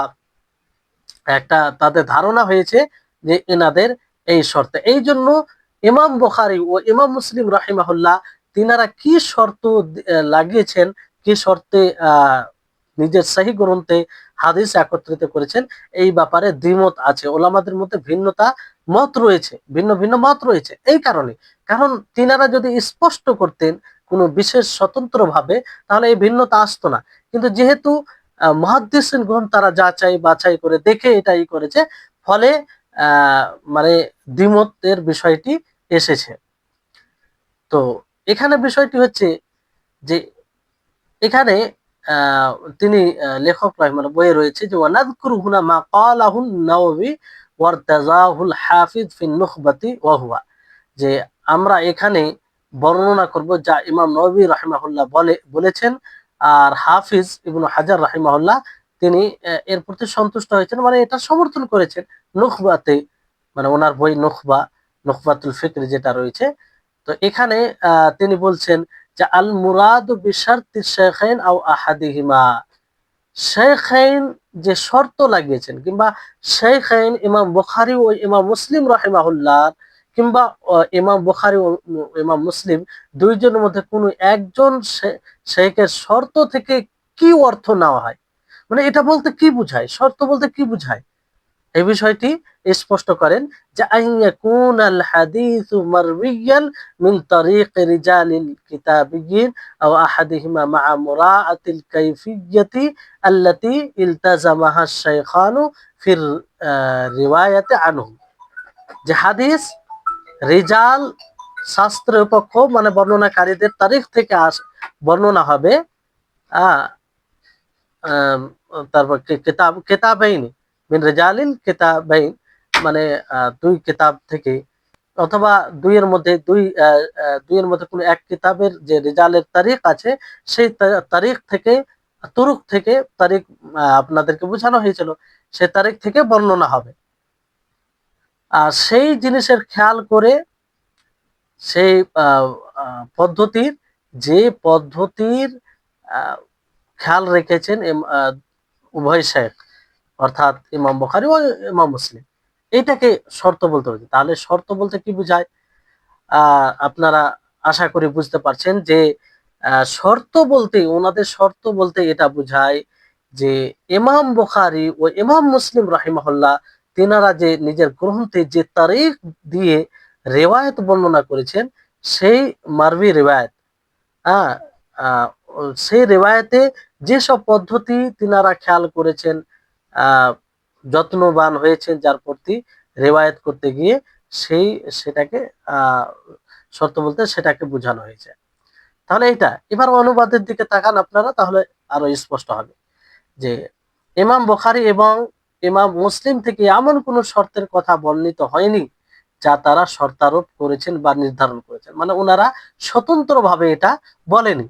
একটা তাদের ধারণা হয়েছে যে এনাদের এই শর্তে। এই জন্য ইমাম বুখারী ও ইমাম মুসলিম রাহিমাহুল্লাহ তিনারা কি শর্ত লাগিয়েছেন, কি শর্তে নিজের সহিহ গ্রন্থে হাদিস একত্রিত করেছেন, এই ব্যাপারে দ্বিমত আছে, ওলামাদের মধ্যে মত রয়েছে, ভিন্ন ভিন্ন মত রয়েছে। এই কারণে, কারণ তিনারা যদি স্পষ্ট করতেন কোনো বিশেষ স্বতন্ত্র ভাবে, তাহলে এই ভিন্নতা আসতো না। কিন্তু যেহেতু মুহাদ্দিসিনগণ তারা যাচাই বাছাই করে দেখে এটাই করেছে, ফলে আহ মানে দ্বিমতের বিষয়টি এসেছে। তো এখানে বিষয়টি হচ্ছে যে এখানে আহ, তিনি লেখক মানে বইয়ে রয়েছে যে ওয়ানাযকুরু হুনা মা ক্বালাহু নাওয়ী ওয়ারতাযাহুল হাফিজ ফি নুখবাতি ওয়া হুয়া, যে আমরা এখানে বর্ণনা করব যা ইমাম নবী রাহিমাহুল্লাহ বলেছেন, আর হাফিজ ইবনু হাজার রাহিমাহুল্লাহ তিনি এর প্রতি সন্তুষ্ট হয়েছেন, মানে এটা সমর্থন করেছেন নুখবাতে, মানে ওনার বই নুখবাতুল ফিকর যেটা রয়েছে। তো এখানে তিনি বলছেন যে আল মুরাদু বিশারতি শাইখাইন আও আহাদিহিমা, শাইখাইন যে শর্ত লাগিয়েছেন, কিংবা শাইখাইন ইমাম বুখারী ও ইমাম মুসলিম রাহিমাহুল্লাহ, কিংবা ইমাম বুখারী ও ইমাম মুসলিম দুইজনের মধ্যে কোনো একজন শাইখের শর্ত থেকে কি অর্থ নেওয়া হয়, মানে এটা বলতে কি বুঝায়, শর্ত বলতে কি বুঝায়, এই বিষয়টি স্পষ্ট করেন যে আইয়াকুনাল হাদিসু মারউইয়ান মিন তারিক রিজালিল কিতাবিয়্যিন আও আহাদিহিমা মা'a মুরাআতিল কাইফিয়্যাতি আল্লাতী ইলতাজামাহা আশ-শাইখানু ফির রিওয়ায়াতি আনহু, যে হাদিস রিজাল শাস্ত্রের পক্ষ, মানে বর্ণনাকারীদের তারিখ থেকে বর্ণনা হবে। আহ আম, তারপর কেতাবাইনি মিন রিজালিল কেতাবাইন, মানে দুই কিতাব থেকে, অথবা দুইয়ের মধ্যে কোনো এক কিতাবের যে রিজালের তারিখ আছে, সেই তারিখ থেকে, তুরুক থেকে তারিখ আপনাদেরকে বোঝানো হয়েছিল, সেই তারিখ থেকে বর্ণনা হবে। আর সেই জিনিসের খেয়াল করে, সেই পদ্ধতির, যে পদ্ধতির আহ, খেয়াল রেখেছেন উভয় শেখ, অর্থাৎ ইমাম বুখারী ও ইমাম মুসলিম, এইটাকে শর্ত বলতে হবে। তাহলে শর্ত বলতে কি বোঝায়, আপনারা আশা করি বুঝতে পারছেন যে শর্ত বলতে, ওনাদের শর্ত বলতে এটা বোঝায় যে ইমাম বুখারী ও ইমাম মুসলিম রাহিমাহুল্লাহ তিনারা যে নিজের গ্রন্থে যে তারিখ দিয়ে রেওয়ায়ত বর্ণনা করেছেন, সেই মারভি রেওয়ায়ত, হ্যাঁ, সেই রেওয়ায়েতে যেসব পদ্ধতি তিনারা খেয়াল করেছেন, আহ যত্নবান হয়েছেন যার প্রতি রেওয়ায়েত করতে গিয়ে, সেই সেটাকে আহ শর্ত বলতে সেটাকে বোঝানো হয়েছে। তাহলে এটা এবার অনুবাদের দিকে তাকান আপনারা, তাহলে আরো স্পষ্ট হবে যে ইমাম বুখারী এবং ইমাম মুসলিম থেকে এমন কোন শর্তের কথা বর্ণিত হয়নি যা তারা শর্তারোপ করেছেন বা নির্ধারণ করেছেন, মানে ওনারা স্বতন্ত্রভাবে এটা বলেনি,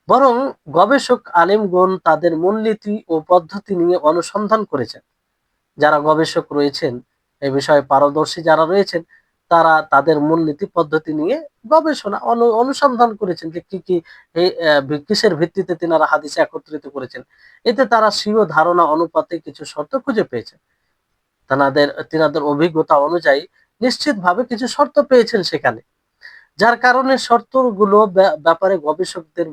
বরং গবেষক আলেমগণ তাদের মূলনীতি ও পদ্ধতি নিয়ে অনুসন্ধান করেছেন। যারা গবেষক রয়েছেন, এ বিষয়ে পারদর্শী যারা রয়েছেন, তারা তাদের মূলনীতি পদ্ধতি নিয়ে গবেষণা অনুসন্ধান করেছেন যে কি কি এই কিসের ভিত্তিতে তিনারা হাদিসে একত্রিত করেছেন। এতে তারা স্বীয় ধারণা অনুপাতে কিছু শর্ত খুঁজে পেয়েছেন। তিনাদের অভিজ্ঞতা অনুযায়ী নিশ্চিতভাবে কিছু শর্ত পেয়েছেন সেখানে, যার কারণে শর্তগুলো ব্যাপারে গবেষকদের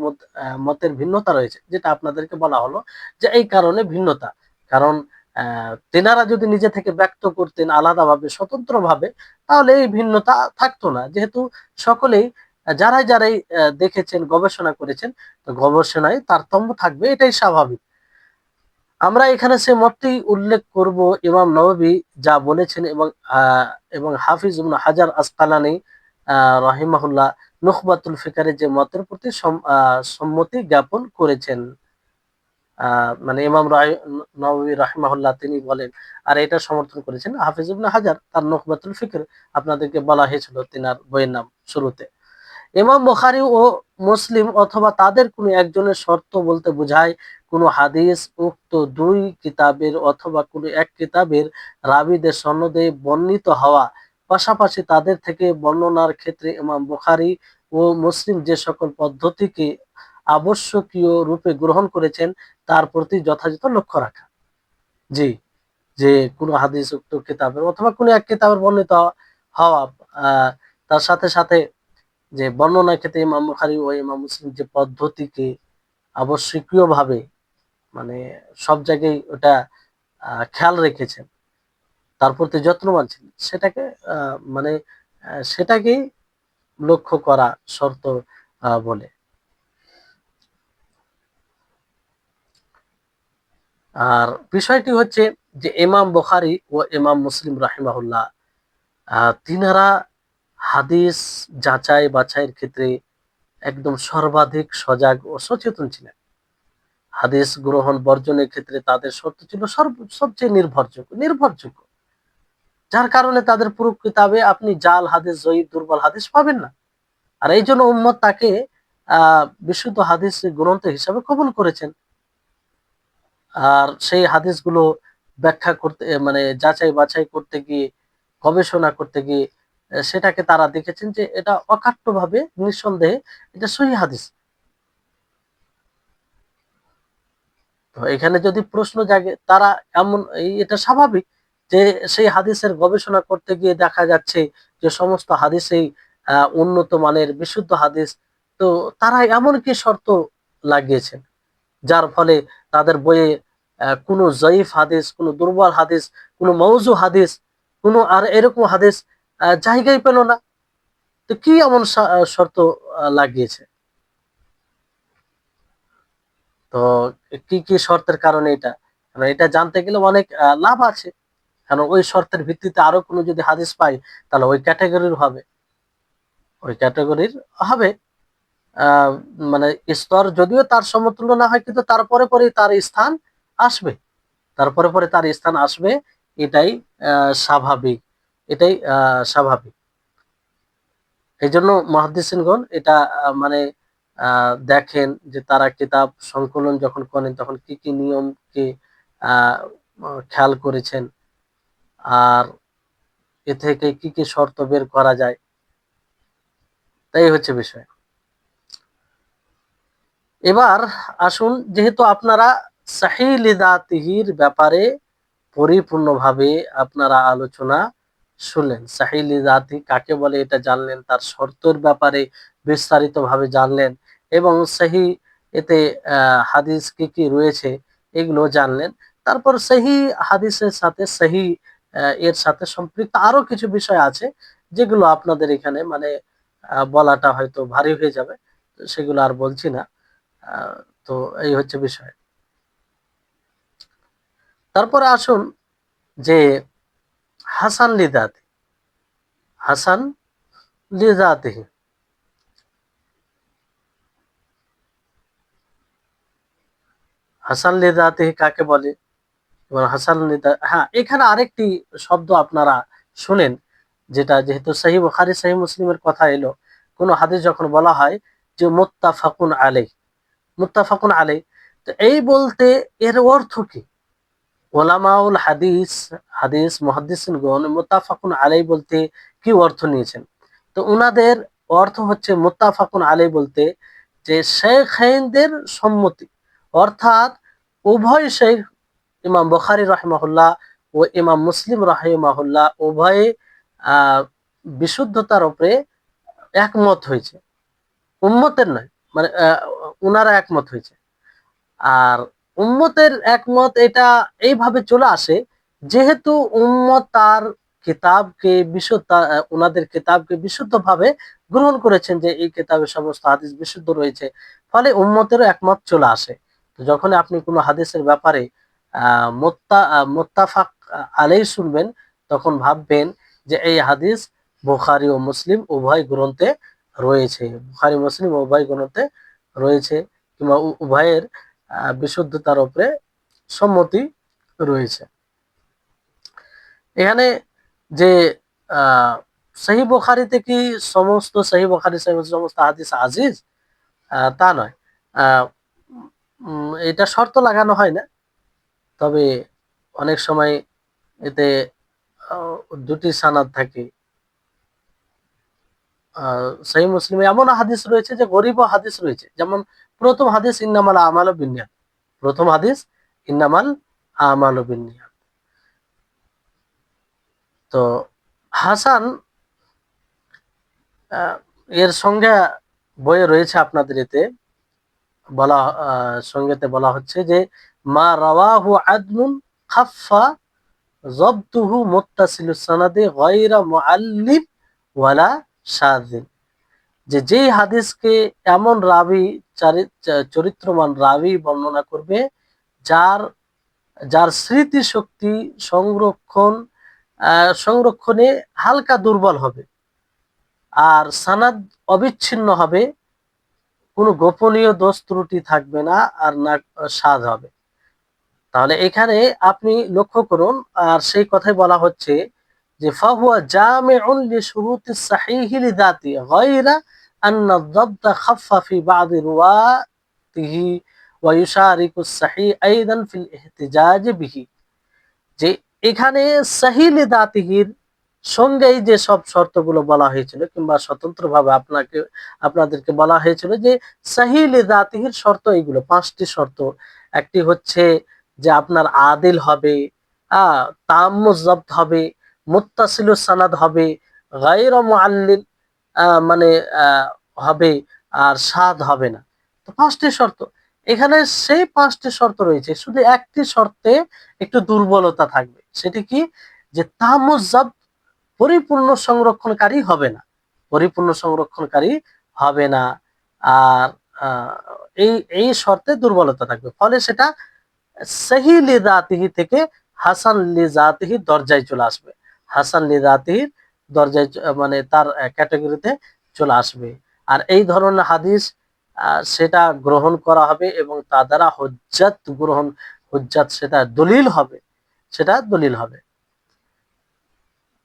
মতের ভিন্নতা রয়েছে, যেটা আপনাদেরকে বলা হলো যে এই কারণে ভিন্নতা। কারণ তেনারা যদি নিজে থেকে ব্যক্ত করতেন আলাদাভাবে স্বতন্ত্রভাবে, তাহলে এই ভিন্নতা থাকতো না, যেহেতু সকলেই যারাই যারাই দেখেছেন গবেষণা করেছেন, তো গবেষণায় তারতম্য থাকবে, এটাই স্বাভাবিক। আমরা এখানে সে মতটি উল্লেখ করব ইমাম নববী যা বলেছেন, এবং হাফিজ ইবনে হাজার আসকালানী রাহিমাহুল্লাহ নুখবাতুল ফিকারে যে মতের প্রতি সম্মতি জ্ঞাপন করেছেন। মানে ইমাম নববী রাহিমাহুল্লাহ তিনি বলেন, আর এটা সমর্থন করেছেন হাফিজ ইবনে হাজার তার নুখবাতুল ফিকর, আপনাদেরকে বলা হয়েছিল তিনার বইয়ের নাম শুরুতে। ইমাম বুখারী ও মুসলিম অথবা তাদের কোনো একজনের শর্ত বলতে বোঝায় কোনো হাদিস উক্ত দুই কিতাবের অথবা কোনো এক কিতাবের রাবীদের সনদে বর্ণিত হওয়া, পাশাপাশি তাদের থেকে বর্ণনার ক্ষেত্রে ইমাম বুখারী ও মুসলিম যে সকল পদ্ধতিকে আবশ্যকীয় রূপে গ্রহণ করেছেন তার প্রতি যথাযথ লক্ষ্য রাখা। জি, যে কোনো হাদিস উক্ত কিতাবের অথবা কোনো এক কিতাবের বর্ণিত হওয়া, তার সাথে সাথে যে বর্ণনার ক্ষেত্রে ইমাম বুখারী ও ইমাম মুসলিম যে পদ্ধতিকে আবশ্যকীয়ভাবে, মানে সব জায়গায় ওটা খেয়াল রেখেছেন, তার প্রতি যত্নবান ছিলেন, সেটাকে মানে সেটাকেই লক্ষ্য করা শর্ত বলে। আর বিষয়টি হচ্ছে যে ইমাম বুখারী ও ইমাম মুসলিম রাহিমাহুল্লাহ তিনারা হাদিস যাচাই বাছাইয়ের ক্ষেত্রে একদম সর্বাধিক সজাগ ও সচেতন ছিলেন। হাদিস গ্রহণ বর্জনের ক্ষেত্রে তাদের শর্ত ছিল সবচেয়ে নির্ভরযোগ্য, যার কারণে তাদের পুরো কিতাবে আপনি জাল হাদিস, জয়ীফ, দুর্বল হাদিস পাবেন না। আর এই জন্য উম্মত তাকে বিশুদ্ধ হাদিস গ্রন্থ হিসাবে কবুল করেছেন। আর সেই হাদিসগুলো ব্যাখ্যা করতে, মানে যাচাই বাছাই করতে গিয়ে, গবেষণা করতে গিয়ে সেটাকে তারা দেখেছেন যে এটা অকাট্যভাবে নিঃসন্দেহে এটা সহিহ হাদিস। তো এখানে যদি প্রশ্ন জাগে, তারা এটা স্বাভাবিক যে সেই হাদিসের গবেষণা করতে গিয়ে দেখা যাচ্ছে যে সমস্ত হাদিসেই উন্নত মানের বিশুদ্ধ হাদিস, তো তারা এমন কি শর্ত লাগিয়েছেন যার ফলে তাদের বইয়ে কোনো জয়ীফ হাদিস, কোনো দুর্বল হাদিস, কোনো মওযু হাদিস, কোনো আর এরকম হাদিস জায়গায় পেল না। তো কি এমন শর্ত লাগিয়েছে? তো কি কি শর্তের কারণে এটা, কারণ এটা জানতে গেলে অনেক লাভ আছে, কারণ ওই শর্তের ভিত্তিতে আরো কোনো যদি হাদিস পাই, তাহলে ওই ক্যাটাগরির হবে। আহ মানে স্তর যদিও তার সমতুল্য না হয়, কিন্তু তারপরে পরে তার স্থান আসবে, তারপরে পরে তার স্থান আসবে। এটাই স্বাভাবিক, এটাই স্বাভাবিক। এই জন্য মুহাদ্দিসিনগণ এটা মানে দেখেন যে তারা কিতাব সংকলন যখন করেন তখন কি কি নিয়মকে আহ খেয়াল করেছেন, আর এ থেকে কি কি শর্ত বের করা যায়, তাই হচ্ছে বিষয়। এবার আসুন, যেহেতু আপনারা সাহিহ লিযাতিহির ব্যাপারে পরিপূর্ণভাবে আপনারা আলোচনা শুনলেন, সাহিহ লিযাতি কাকে বলে এটা জানলেন, তার শর্তের ব্যাপারে বিস্তারিতভাবে জানলেন, এবং সহিহ এতে হাদিস কি কি রয়েছে এগুলো জানলেন। তারপর সহিহ হাদিসের সাথে সহিহ এর সাথে সম্পৃক্ত আরো কিছু বিষয় আছে যেগুলো আপনাদের এখানে মানে বলাটা হয়তো ভারী হয়ে যাবে। সেগুলো আর বলছি না। তো এই হচ্ছে বিষয়। তারপরে আসুন যে হাসান লিদাতি, হাসান লিদাতিহি, হাসান লিদাতিহি কাকে বলে এবং হাসান লিদা, হ্যাঁ এখানে আরেকটি শব্দ আপনারা শুনেন, যেটা যেহেতু সহিহ বুখারী সহিহ মুসলিমের কথা এলো, কোন হাদিস যখন বলা হয় যে মুত্তাফাকুন আলাইহ, মুত্তাফাকুন আলাইহ, তো এই বলতে এর অর্থ কি? ওলামাউল হাদিস, হাদিস মুহাদ্দিসিনগণ মুত্তাফাকুন আলাইহ বলতে কি অর্থ নিয়েছেন? তো উনাদের অর্থ হচ্ছে মুত্তাফাকুন আলাইহ বলতে যে শাইখাইনদের সম্মতি, অর্থাৎ উভয় শাইখ, ইমাম বুখারী রাহিমাহুল্লাহ ও ইমাম মুসলিম রাহিমাহুল্লাহ উভয়ে আহ বিশুদ্ধতার উপরে একমত হয়েছে, উম্মতের নয়, মানে উনারা একমত হয়েছে। আর উম্মতের একমত এটা এইভাবে চলে আসে, যেহেতু উম্মত তার কিতাবকে বিশুদ্ধ, ওনাদের কিতাবকে বিশুদ্ধভাবে গ্রহণ করেছেন, যে এই কিতাবের সমস্ত হাদিস বিশুদ্ধ রয়েছে, ফলে উম্মতেরও একমত চলে আসে। তো যখন আপনি কোনো হাদিসের ব্যাপারে মুত্তাফাক আলাইহি শুনবেন, তখন ভাববেন যে এই হাদিস বুখারী ও মুসলিম উভয় গ্রন্থে রয়েছে, বুখারী মুসলিম উভয় গ্রন্থে রয়েছে, কিংবা উভয়ের বিশুদ্ধতার উপরে সম্মতি রয়েছে। এখানে যে আহ সহিহ বুখারীতে কি সমস্ত সহিহ বুখারী সমস্ত হাদিস আজিজ, তা নয়। আহ, এটা শর্ত লাগানো হয় না, তবে অনেক সময় এতে দুটি সানাদ থাকে। সহিহ মুসলিমে এমন হাদিস রয়েছে যে গরীব হাদিস রয়েছে, যেমন প্রথম হাদিস ইন্নামাল আমালু বিন্নিয়াত, প্রথম হাদিস ইন্নামাল আমালু বিন্নিয়াত। তো হাসান এর সংজ্ঞা বইয়ে রয়েছে আপনাদের, এতে বলা সংজ্ঞাতে বলা হচ্ছে যে মা রাওয়াহু আদলুন খাফফা জবতুহু মুত্তাসিলুস সানাদে গায়রা মুআল্লিম ওয়ালা শাযিন, যে যেই হাদিসকে এমন রাবি, চরিত্রমান রাবি বর্ণনা করবে, যার যার স্মৃতি শক্তি সংরক্ষণে হালকা দুর্বল হবে, আর সানাদ অবিচ্ছিন্ন হবে, কোনো গোপনীয় দোষ ত্রুটি থাকবে না, আর না সাদ হবে। তাহলে এখানে আপনি লক্ষ্য করুন, আর সেই কথাই বলা হচ্ছে যে ফাহুয়া জামিউন লিশুরুতিস সাহিহি লিযাতি গায়রা আন্না যাবতা খাফফা ফি বা'দি রুওয়াতিহি ওয়া ইউশারিকুস সাহিহ আইদান ফিল ইহতিজাজ বিহি, যে এখানে সহিহ লিযাতিহির সঙ্গেই যে সব শর্তগুলো বলা হয়েছিল, কিংবা স্বতন্ত্রভাবে আপনাদেরকে বলা হয়েছিল যে সহিহ লিযাতিহির শর্ত এইগুলো, পাঁচটি শর্ত। একটি হচ্ছে যে আপনার আদিল হবে, তাম্মুজ যাবত হবে, মুত্তাসিলুস সানাদ হবে, গায়রা মুআল্লিল মানে হবে, আর সাদ হবে না। তো পাঁচটি শর্ত, এখানে সেই পাঁচটি শর্ত রয়েছে, শুধু একটি শর্তে একটু দুর্বলতা থাকবে, সেটি কি? যে তাম্মুজ যাবত পরিপূর্ণ সংরক্ষণকারী হবে না, পরিপূর্ণ সংরক্ষণকারী হবে না। আর আহ, এই এই শর্তে দুর্বলতা থাকবে, ফলে সেটা সহিহ লিযাতিহি থেকে হাসান লিযাতিহি দরজায় চলে আসবে, হাসান লিযাতিহির দরজায় মানে তার ক্যাটাগরিতে চলে আসবে। আর এই ধরনের হাদিস সেটা গ্রহণ করা হবে, এবং তা দ্বারা হুজ্জাত গ্রহণ, হুজ্জাত সেটা দলিল হবে, সেটা দলিল হবে।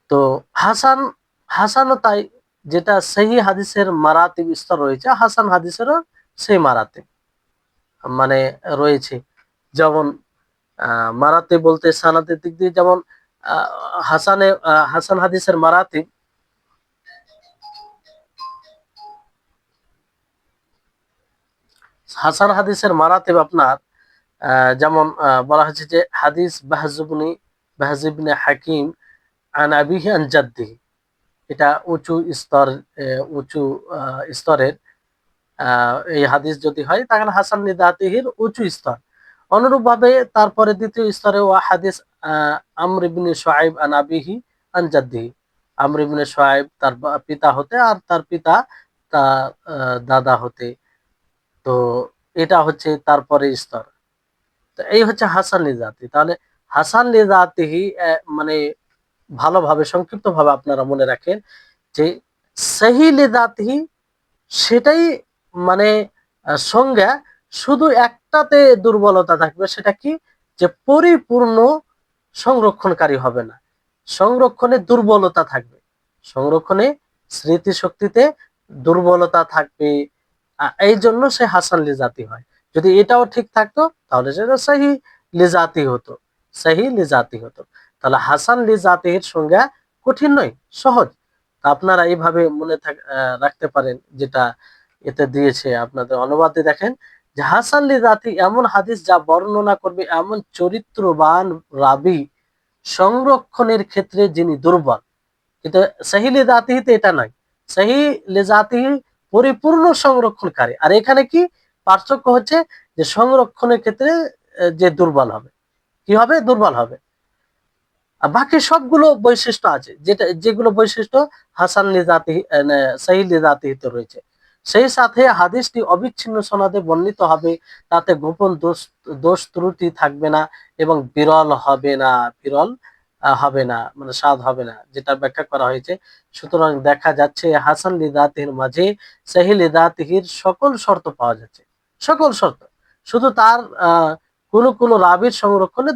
তো হাসান, হাসানও তাই, যেটা সহিহ হাদিসের মারাতিব স্তর রয়েছে, হাসান হাদিসেরও সেই মারাতিব মানে রয়েছে। যেমন মারাতিব বলতে সানাদের দিক দিয়ে, যেমন আহ, হাসান হাদিসের মারাতিব, হাসান হাদিসের মারাতিব আপনার যেমন বলা হয়েছে যে হাদিস বাহজুবনে হাকিম আন আবিহি আন জাদ্দিহি, এটা উঁচু স্তর, উঁচু স্তরের এই হাদিস যদি হয়, তাহলে হাসান লিযাতিহির উঁচু স্তর। অনুরূপভাবে তারপরে দ্বিতীয় স্তরে ওয়া হাদিস আমর ইবনে শুআইব আন আবিহি আন জাদ্দিহি, আমর ইবনে শুআইব তার পিতা হতে, আর তার পিতা তার দাদা হতে। তো এটা হচ্ছে তারপরে স্তর। তো এই হচ্ছে হাসান লিজাতি। তাহলে হাসান লিজাতিহি মানে ভালোভাবে সংক্ষিপ্ত ভাবে আপনারা মনে রাখেন যে সহি লিজাতিহি সেটাই মানে সংজ্ঞা, শুধু একটাতে দুর্বলতা থাকবে, সেটা কি, যে পরিপূর্ণ সংরক্ষণকারী হবে না, সংরক্ষণে দুর্বলতা থাকবে, সংরক্ষণে স্মৃতিশক্তিতে দুর্বলতা থাকবে। এই জন্য সে হাসান লিজাতি হয়। যদি এটাও ঠিক থাকতো তাহলে সেটা সহি লিজাতি হতো, সহি লিজাতি হতো। তাহলে হাসান লিজাতির সংজ্ঞা কঠিন নয়, সহজ। তা আপনারা এইভাবে মনে রাখতে পারেন, যেটা এতে দিয়েছে আপনাদের অনুবাদে দেখেন যে হাসান লিজাতি এমন হাদিস যা বর্ণনা করবে এমন চরিত্রবান রাবী সংরক্ষণের ক্ষেত্রে যিনি দুর্বল। কিন্তু সহি লিজাতিহিতে এটা নাই, সহি লিজাতিহি পরিপূর্ণ সংরক্ষণকারী। আর এখানে কি পার্থক্য হচ্ছে, যে সংরক্ষণের ক্ষেত্রে যে দুর্বল হবে, কি হবে, দুর্বল হবে। আর বাকি সবগুলো বৈশিষ্ট্য আছে, যেগুলো বৈশিষ্ট্য হাসান লিজাতিহি সহি লিজাতিহিতে রয়েছে। সেই সাথে হাদিসটি অবিচ্ছিন্ন সনদে বর্ণিত হবে, তাতে গোপন দোষ ত্রুটি থাকবে না এবং বিরল হবে না, বিরল হবে না, মানে স্বাদ হবে না, যেটা ব্যাখ্যা করা হয়েছে। সুতরাং দেখা যাচ্ছে হাসান লিজাতিহির মাঝে সহি লিজাতিহির সকল শর্ত পাওয়া যাচ্ছে, সকল শর্ত। শুধু তার কোন রাবির সংরক্ষণে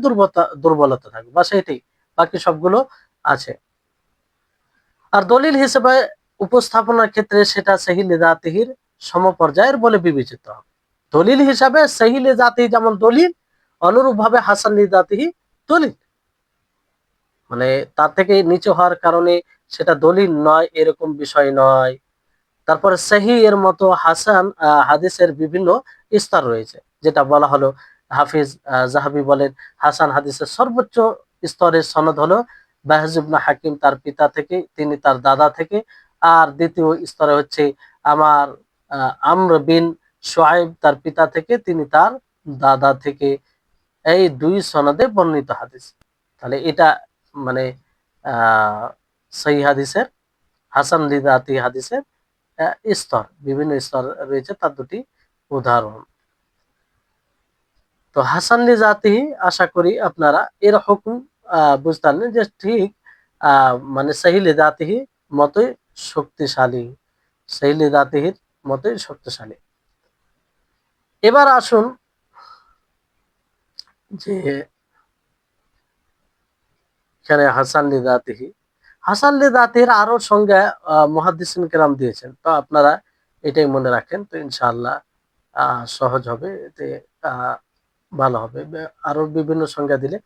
দুর্বলতা থাকবে, বা সেটাই, বাকি সবগুলো আছে। আর দলিল হিসেবে উপস্থাপনার ক্ষেত্রে সেটা সহি লিজাতিহির সমপর্যায়ের বলে বিবেচিত হবে। দলিল হিসাবে সহি লিজাতিহি যেমন দলিল, অনুরূপ ভাবে হাসান লিজাতিহি দলিল, মানে তার থেকে নিচে হওয়ার কারণে সেটা দলিল নয় এরকম বিষয় নয়। তারপরে সহি এর মতো হাসান হাদিসের বিভিন্ন স্তর রয়েছে, যেটা বলা হলো। হাফিজ জাহাবি বলেন হাসান হাদিসের সর্বোচ্চ স্তরের সনদ হলো বাহজ ইবনে হাকিম তার পিতা থেকে, তিনি তার দাদা থেকে। আর দ্বিতীয় স্তরে হচ্ছে আমার আমর বিন শুআইব তার পিতা থেকে, তিনি তার দাদা থেকে। এই দুই সনদে বর্ণিত হাদিস। তাহলে এটা মানে সহিহ হাদিসের, হাসান লিজাতি হাদিসের স্তর, বিভিন্ন স্তর রয়েছে, তার দুটি উদাহরণ। তো হাসান লিজাতিহি, আশা করি আপনারা এর হুকুম বুঝতে পারলেন, যে ঠিক মানে সহি লিজাতিহি মতোই শক্তিশালী, সহি লিজাতিহির মতোই শক্তিশালী। এবার আসুন যে এখানে হাসান লিজাতিহি, হাসান লিজাতিহির আরো সংজ্ঞা মুহাদ্দিসিন কেরাম দিয়েছেন। তো আপনারা এটাই মনে রাখেন, তো ইনশাআল্লাহ সহজ হবে, এতে ভালো হবে। আরো বিভিন্ন সংজ্ঞা দিলে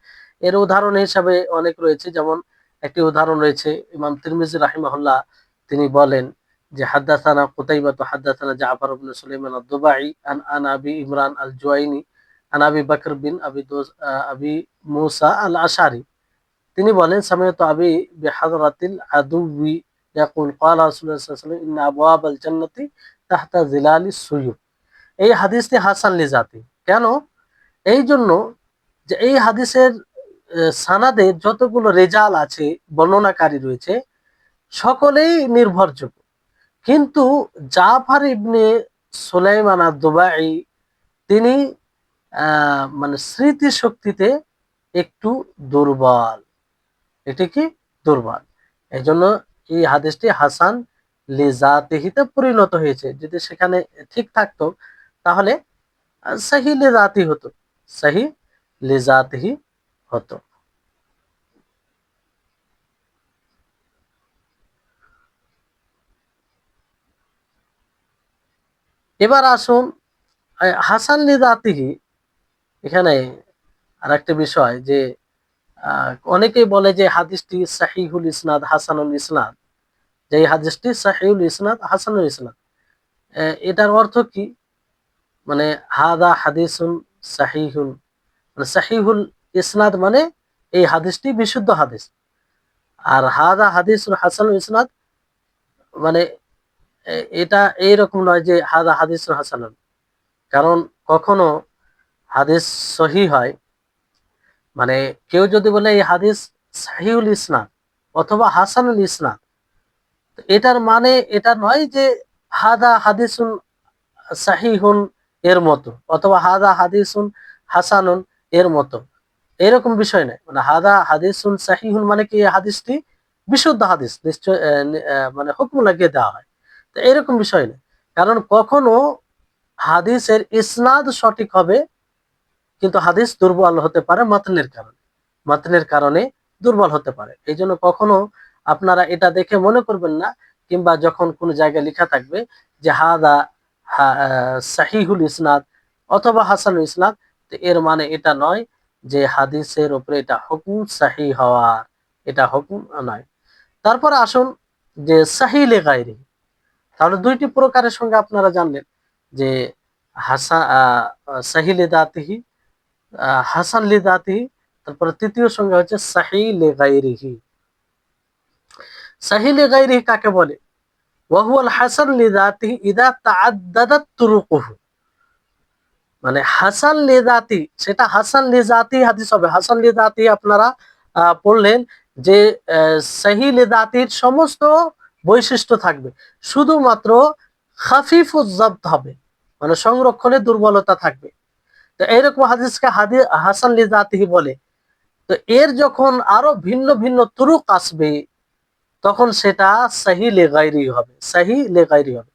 এর উদাহরণ হিসাবে অনেক রয়েছে। যেমন একটি উদাহরণ রয়েছে, ইমাম তিরমিজি রাহিমাহুল্লাহ তিনি বলেন যে হাদাসানা কুতাইবা হাদাসানা জাফর ইবনে সুলাইমান আদ-দুবাই আন আবি ইমরান আল-জুয়াইনি আন আবি বকর বিন আবি মুসা আল-আশারি। তিনি বলেন সামিআতু আবি বিহাদরাতিল আদুবি ইয়াকুল ক্বালা রাসূলুল্লাহ সাল্লাল্লাহু আলাইহি ওয়াসাল্লাম ইন্না আবওয়াবাল জান্নাতি তাহতা জিলালিস সুয়ুব। এই হাদিসটি হাসান লিজাতি কেন? এই জন্য যে এই হাদিসের সানাদে যতগুলো রেজাল আছে, বর্ণনাকারী রয়েছে, সকলেই নির্ভরযোগ্য। কিন্তু জাফর ইবনে সুলাইমান আদ-দুবাই তিনি মানে স্মৃতি শক্তিতে একটু দুর্বল, এটি কি, দুর্বল। এই জন্য এই হাদিসটি হাসান লিজাতিহিতে পরিণত হয়েছে। যদি সেখানে ঠিক থাকতো তাহলে সহি লিজাতি হতো, সহি লিজাতিহি হতো। এবার আসুন হাসান লিজাতিহি, এখানে আর একটা বিষয় যে অনেকেই বলে যে হাদিসটি সাহিহুল ইসনাদ হাসানুল ইসনাদ, যে এই হাদিসটি সাহিহুল ইসনাদ হাসানুল ইসনাদ। এটার অর্থ কি, মানে হাদা হাদিসুন সাহিহুল, মানে সাহিহুল ইসনাদ মানে এই হাদিসটি বিশুদ্ধ হাদিস। আর হাদা হাদিসুন হাসানুল ইসনাদ মানে এটা এইরকম নয় যে হাদা হাদিসুন হাসানুন। কারণ কখনো হাদিস সহি হয়, মানে কেউ যদি বলে এই হাদিস সাহিউল ইসনাদ অথবা হাসানুল ইসনাদ, এটার মানে এটা নয় যে হাদা হাদিসুন সাহিহুন এর মতো, অথবা হাদা হাদিসুন হাসানুন এর মতো, এরকম বিষয় নয়। মানে হাদা হাদিসুন সাহিহুন মানে কি এই হাদিসটি বিশুদ্ধ হাদিস, নিশ্চয় মানে হুকম লাগিয়ে দেওয়া হয়, তো এরকম বিষয় নয়। কারণ কখনো হাদিসের ইসনাদ সঠিক হবে কিন্তু হাদিস দুর্বল হতে পারে মাতনের কারণে, মাতনের কারণে দুর্বল হতে পারে। এই জন্য কখনো আপনারা এটা দেখে মনে করবেন না, কিংবা যখন কোনো জায়গায় লেখা থাকবে যে হাদা সাহিহুল ইসনাদ অথবা হাসানুল ইসনাদ, তো এর মানে এটা নয় যে হাদিসের উপরে এটা হুকুম সাহি হওয়ার, এটা হুকুম নয়। তারপর আসুন যে সাহি লে গায়রি, তাহলে দুইটি প্রকারের সঙ্গে আপনারা জানলেন যে হাসা সাহি লে দাতিহি, হাসান লি দাতিহি, তারপরে তৃতীয় সংজ্ঞা হচ্ছে সাহি লি গায়রিহি। সাহি লি গায়রিহি কাকে বলে? ওয়া হুয়াল হাসান লি দাতিহি ইদা তাআদ্দাদাত তুরুকুহু, মানে হাসান লি দাতি, সেটা হাসান লি জাতি হাদিস হবে। হাসান লি দাতি আপনারা পড়লেন যে সাহি লি দাতির সমস্ত বৈশিষ্ট্য থাকবে, শুধুমাত্র খাফিফুজ যাবত হবে, মানে সংরক্ষণে দুর্বলতা থাকবে। তো এইরকম হাদিসকে হাসান লি জাতিহি বলে। তো এর যখন আরো ভিন্ন ভিন্ন তুরুক আসবে তখন সেটা সহি লে গায়রি হবে, সহি লে গায়রি হবে।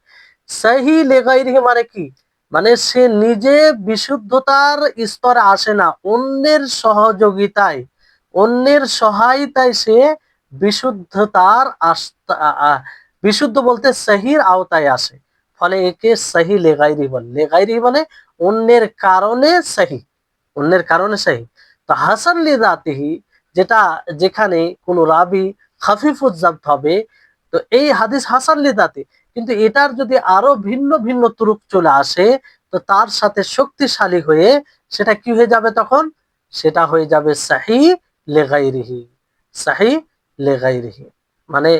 সহি লে গায়রি মানে কি? মানে সে নিজে বিশুদ্ধতার স্তরে আসে না, অন্যের সহযোগিতায়, অন্যের সহায়তায় সে বিশুদ্ধতার বিশুদ্ধ বলতে সহির আওতায় আসে, ফলে একে সহি লে গায়রি বলে। লে গায়রি মানে অন্যের কারণে সহি, অন্যের কারণে সহি। তো হাসান লি যাতিহি, যেটা যেখানে কোনো রাবি খাফিফুজ যাবত হবে, তো এই হাদিস হাসান লি যাতি, কিন্তু এটার যদি আরো ভিন্ন ভিন্ন তুরুক চলে আসে তো তার সাথে শক্তিশালী হয়ে সেটা কি হয়ে যাবে তখন? সেটা হয়ে যাবে সাহি লে গায়রিহি, সাহি লে গায়রিহি, মানে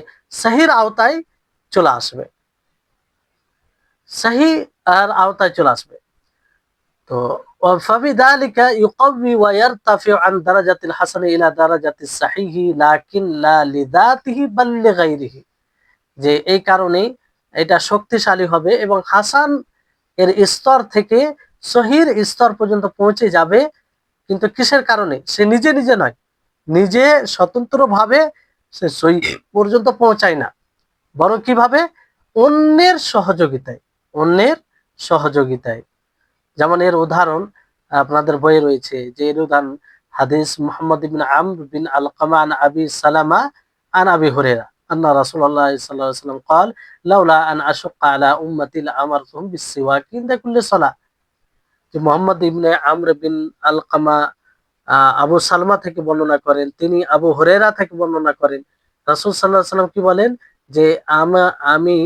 সাহির আওতায় চলে আসবে, সাহি আর আওতায় চলে আসবে। তো فبذلك يقوي ويرتفع عن درجة الحسن إلى درجة الصحيح لكن لا لذاته بل لغيره, যে এই কারণে এটা শক্তিশালী হবে এবং হাসান এর স্তর থেকে সহির স্তর পর্যন্ত পৌঁছে যাবে, কিন্তু কিসের কারণে? সে নিজে নিজে নয়, নিজে স্বতন্ত্রভাবে সে সহি পর্যন্ত পৌঁছায় না, বরং কিভাবে? অন্যের সহযোগিতায়, অন্যের সহযোগিতায়। যেমন এর উদাহরণ আপনাদের বইয়ে রয়েছে, যে এর উদাহরণ হাদিস মুহাম্মদ ইবনে আমর বিন আলকামা আন আবি সালামা আন আবি হুরায়রা আন্না রাসূলুল্লাহ সাল্লাল্লাহু আলাইহি ওয়াসাল্লাম قال লাউলা আন আশুক্কা আলা উম্মতি লাআমারতুহুম বিসসিওয়াক ইনদা কুল্লি সালাহ। যে মুহাম্মদ ইবনে আমর বিন আলকামা আবু সালমা থেকে বর্ণনা করেন, তিনি আবু হুরায়রা থেকে বর্ণনা করেন, রাসূল সাল্লাল্লাহু আলাইহি ওয়াসাল্লাম কি বলেন যে আমি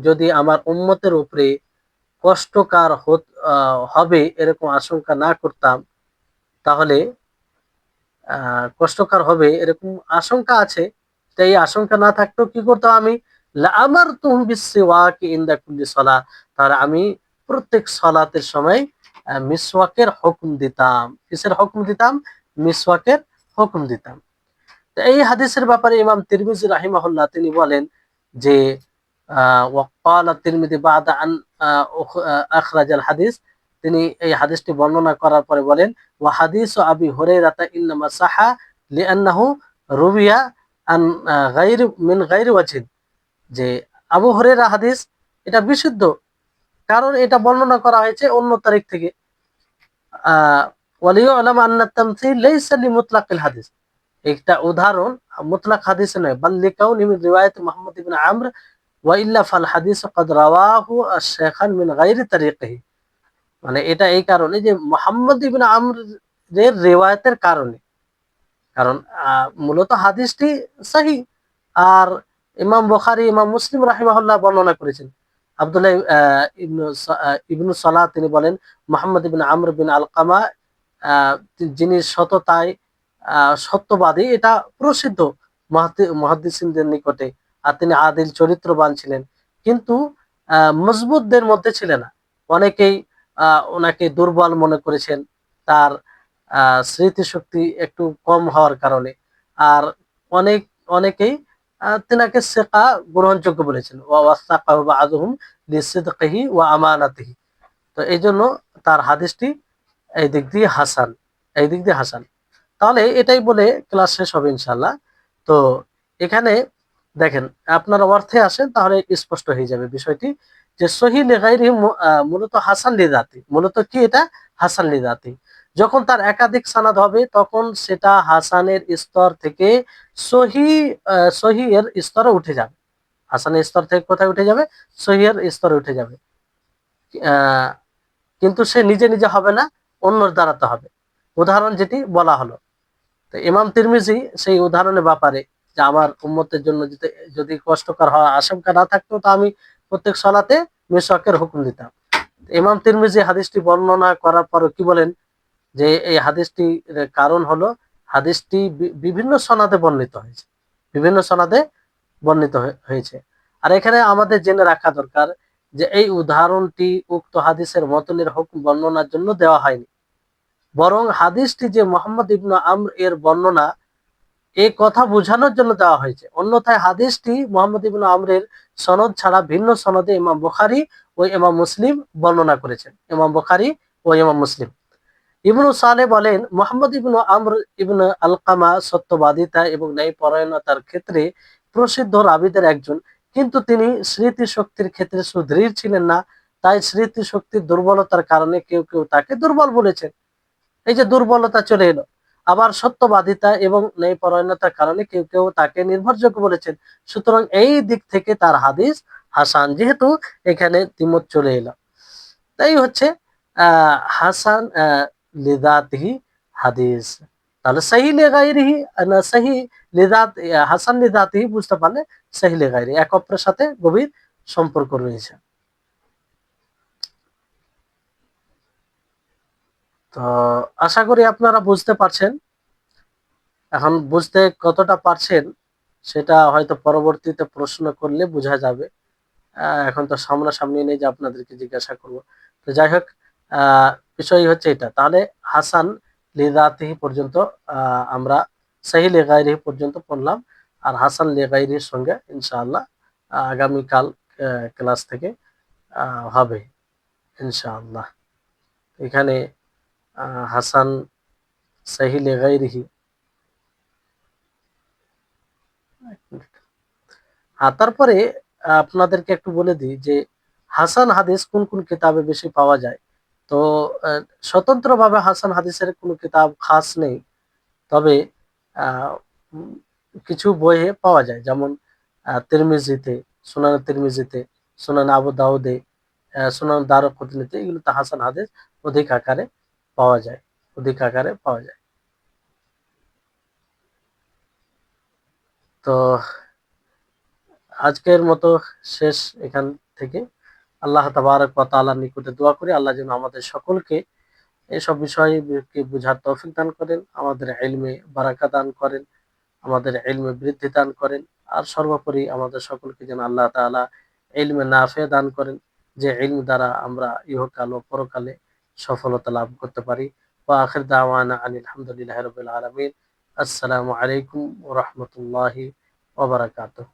যদি আমার উম্মতের উপরে কষ্টকর হবে এরকম আশঙ্কা না করতাম, তাহলে কষ্টকর হবে এরকম আশঙ্কা আছে, তো এই আশঙ্কা না থাকতেও কি করতাম আমি? লাআমারতুহুম বিসসিওয়াক ইনদা কুল্লি সালাহ, তাহলে আমি প্রত্যেক সালাতের সময় মিসওয়াকের হুকুম দিতাম। কিসের হুকুম দিতাম? মিসওয়াকের হুকুম দিতাম। তো এই হাদিসের ব্যাপারে ইমাম তিরমিজি রাহিমাহুল্লাহ তিনি বলেন যে ওয়াক্কালা তিরমিজি বাদা আন আখরাজাল হাদিস, তিনি এই হাদিসটি বর্ণনা করার পরে বলেন ওয়া হাদিসু আবি হুরায়রা ইন্নামা সাহা লিআন্নাহু রুবিয়া আন গায়রি মিন গায়রি ওয়াজহিন, যে আবু হুরায়রা হাদিস এটা বিশুদ্ধ কারণ এটা বর্ণনা করা হয়েছে অন্য তারিখ থেকে। ওয়ালিউলামা আন্না তামসীল লাইসা লিমুতলাকিল হাদিস, একটা উদাহরণ মুতলাক হাদিসে নয়, বাল লিকাউনি মিন রিওয়ায়াত মুহাম্মদ ইবনে আমর ওয়া ইল্লা ফাল হাদিস ক্বাদ রাওয়াহু আশ-শাইখান মিন গায়রি তারিকিহি, মানে এটা এই কারণে যে মুহাম্মদ ইবনে আমর এর রিওয়ায়াতের কারণে, কারণ মূলত হাদিসটি সহিহ। আর ইমাম বুখারী ইমাম মুসলিম রাহিমাহুল্লাহ বর্ণনা করেছেন, আব্দুল্লাহ ইবনু সালাহ তিনি বলেন মুহাম্মদ ইবনে আমর বিন আলকামা যিনি সততায় সত্যবাদী, এটা প্রসিদ্ধ মুহাদ্দিসিনদের নিকটে, আর তিনি আদিল চরিত্রবান ছিলেন, কিন্তু মজবুতদের মধ্যে ছিলেন না। অনেকেই ওনাকে দুর্বল মনে করেছেন তার স্মৃতিশক্তি একটু কম হওয়ার কারণে, আর অনেকেই তিনাকে সেকা গ্রহণযোগ্য বলেছেন, ওয়া ওয়াসাকাহু বা'যুহুম লিসিদকিহি ওয়া আমানাতিহি। তো এই জন্য তার হাদিসটি এই দিক দিয়ে হাসান, এই দিক দিয়ে হাসান। তাহলে এটাই বলে ক্লাস শেষ হবে ইনশাআল্লাহ। তো এখানে দেখেন, আপনারা অর্থে আসেন তাহলে স্পষ্ট হয়ে যাবে বিষয়টি, যে সহিহ লিগাইরিহি মূলত হাসান লিযাতি, মূলত কি এটা হাসান লিযাতি। যখন তার একাধিক সানাদ হবে তখন সেটা হাসানের স্তর থেকে সহিহ সহিহের স্তরে উঠে যাবে। হাসানের স্তর থেকে কোথায় উঠে যাবে? সহিহের স্তরে উঠে যাবে। আহ, কিন্তু সে নিজে নিজে হবে না, অন্যর দ্বারাতে হবে। উদাহরণ যেটি বলা হলো, তো ইমাম তিরমিজি সেই উদাহরণের ব্যাপারে, যে আমার উম্মতের জন্য যদি যদি কষ্টকর হওয়ার আশঙ্কা না থাকতো তো আমি প্রত্যেক সলাতে মিসওয়াকের হুকুম দিতাম। ইমাম তিরমিজি হাদিসটি বর্ণনা করার পরও কি বলেন, যে এই হাদিসটির কারণ হলো হাদিসটি বিভিন্ন সনাদে বর্ণিত হয়েছে, বিভিন্ন সনাদে বর্ণিত হয়েছে। আর এখানে আমাদের জেনে রাখা দরকার যে এই উদাহরণটি উক্ত হাদিসের মতনের হুকুম বর্ণনার জন্য দেওয়া হয়নি, বরং হাদিসটি যে মোহাম্মদ ইবনে আমর এর বর্ণনা, এই কথা বোঝানোর জন্য দেওয়া হয়েছে। অন্যথায় হাদিসটি মোহাম্মদ ইবনে আমরের সনদ ছাড়া ভিন্ন সনদে ইমাম বুখারী ও ইমাম মুসলিম বর্ণনা করেছেন, ইমাম বুখারী ও ইমাম মুসলিম। ইবনু সালে বলেন, মোহাম্মদ ইবনু আমর ইবনু আলকামা সত্যবাদিতা এবং ন্যায়পরায়ণতার ক্ষেত্রে প্রসিদ্ধ রাবীদের একজন, কিন্তু তিনি স্মৃতি শক্তির ক্ষেত্রে সুদৃঢ় ছিলেন না। তাই স্মৃতি শক্তির দুর্বলতার কারণে কেউ কেউ তাকে দুর্বল বলেছেন। এই যে দুর্বলতা চলে এলো। আবার সত্যবাদিতা এবং ন্যায়পরায়ণতার কারণে কেউ কেউ তাকে নির্ভরযোগ্য বলেছেন। সুতরাং এই দিক থেকে তার হাদিস হাসান, যেহেতু এখানে দ্বিমত চলে এলো। তাই হচ্ছে হাসান লিযাতিহি হাদিস। তাহলে সহিহ লিগাইরিহি না সহিহ লিযাত, হাসান লিযাতিহি বুঝতে পারলে সহিহ লিগাইরি এক অপরের সাথে গভীর সম্পর্ক রয়েছে। তো আশা করি আপনারা বুঝতে পারছেন। এখন বুঝতে কতটা পারছেন সেটা হয়তো পরবর্তীতে প্রশ্ন করলে বোঝা যাবে। এখন তো সামনাসামনি নেই যে আপনাদেরকে জিজ্ঞাসা করব। তো যাই হোক, আহ, বিষয় হচ্ছে এটা। তাহলে হাসান লিযাতিহি পর্যন্ত আমরা সহিহ লিগাইরিহি পর্যন্ত পড়লাম। আর হাসান লিগাইরিহির সঙ্গে ইনশাআল্লাহ আগামীকাল ক্লাস থেকে হবে ইনশাআল্লাহ। এখানে হাসান সহিহ লিগাইরিহি, তারপরে আপনাদেরকে একটু বলে দিই যে হাসান হাদিস কোন কোন কিতাবে বেশি পাওয়া যায়। তো স্বতন্ত্রভাবে হাসান হাদিসের কোনো কিতাব খাস নেই, তবে আহ, উম, কিছু বইয়ে পাওয়া যায়, যেমন তিরমিজিতে, সুনান তিরমিজিতে, সুনান আবু দাউদে, সুনান দারকুতনিতে, এগুলোতে হাসান হাদিস অধিক আকারে পাওয়া যায়, অধিক আকারে পাওয়া যায়। তো আজকের মতো শেষ এখান থেকে। আল্লাহ তাবারক ওয়া তাআলার নিকটে দোয়া করি আল্লাহ যেন আমাদের সকলকে এসব বিষয়কে বুঝার তৌফিক দান করেন, আমাদের ইলমে বারাকা দান করেন, আমাদের ইলমে বৃদ্ধি দান করেন। আর সর্বোপরি আমাদের সকলকে যেন আল্লাহ তাআলা ইলমে নাফে দান করেন, যে ইলম দ্বারা আমরা ইহকাল ও পরকালে সফলতা লাভ করতে পারি। ওয়া আখির দাওয়ানা আনিল হামদুলিল্লাহি রাব্বিল আলামিন। আসসালামু আলাইকুম ওয়া রাহমাতুল্লাহি ওয়া বারাকাতুহু।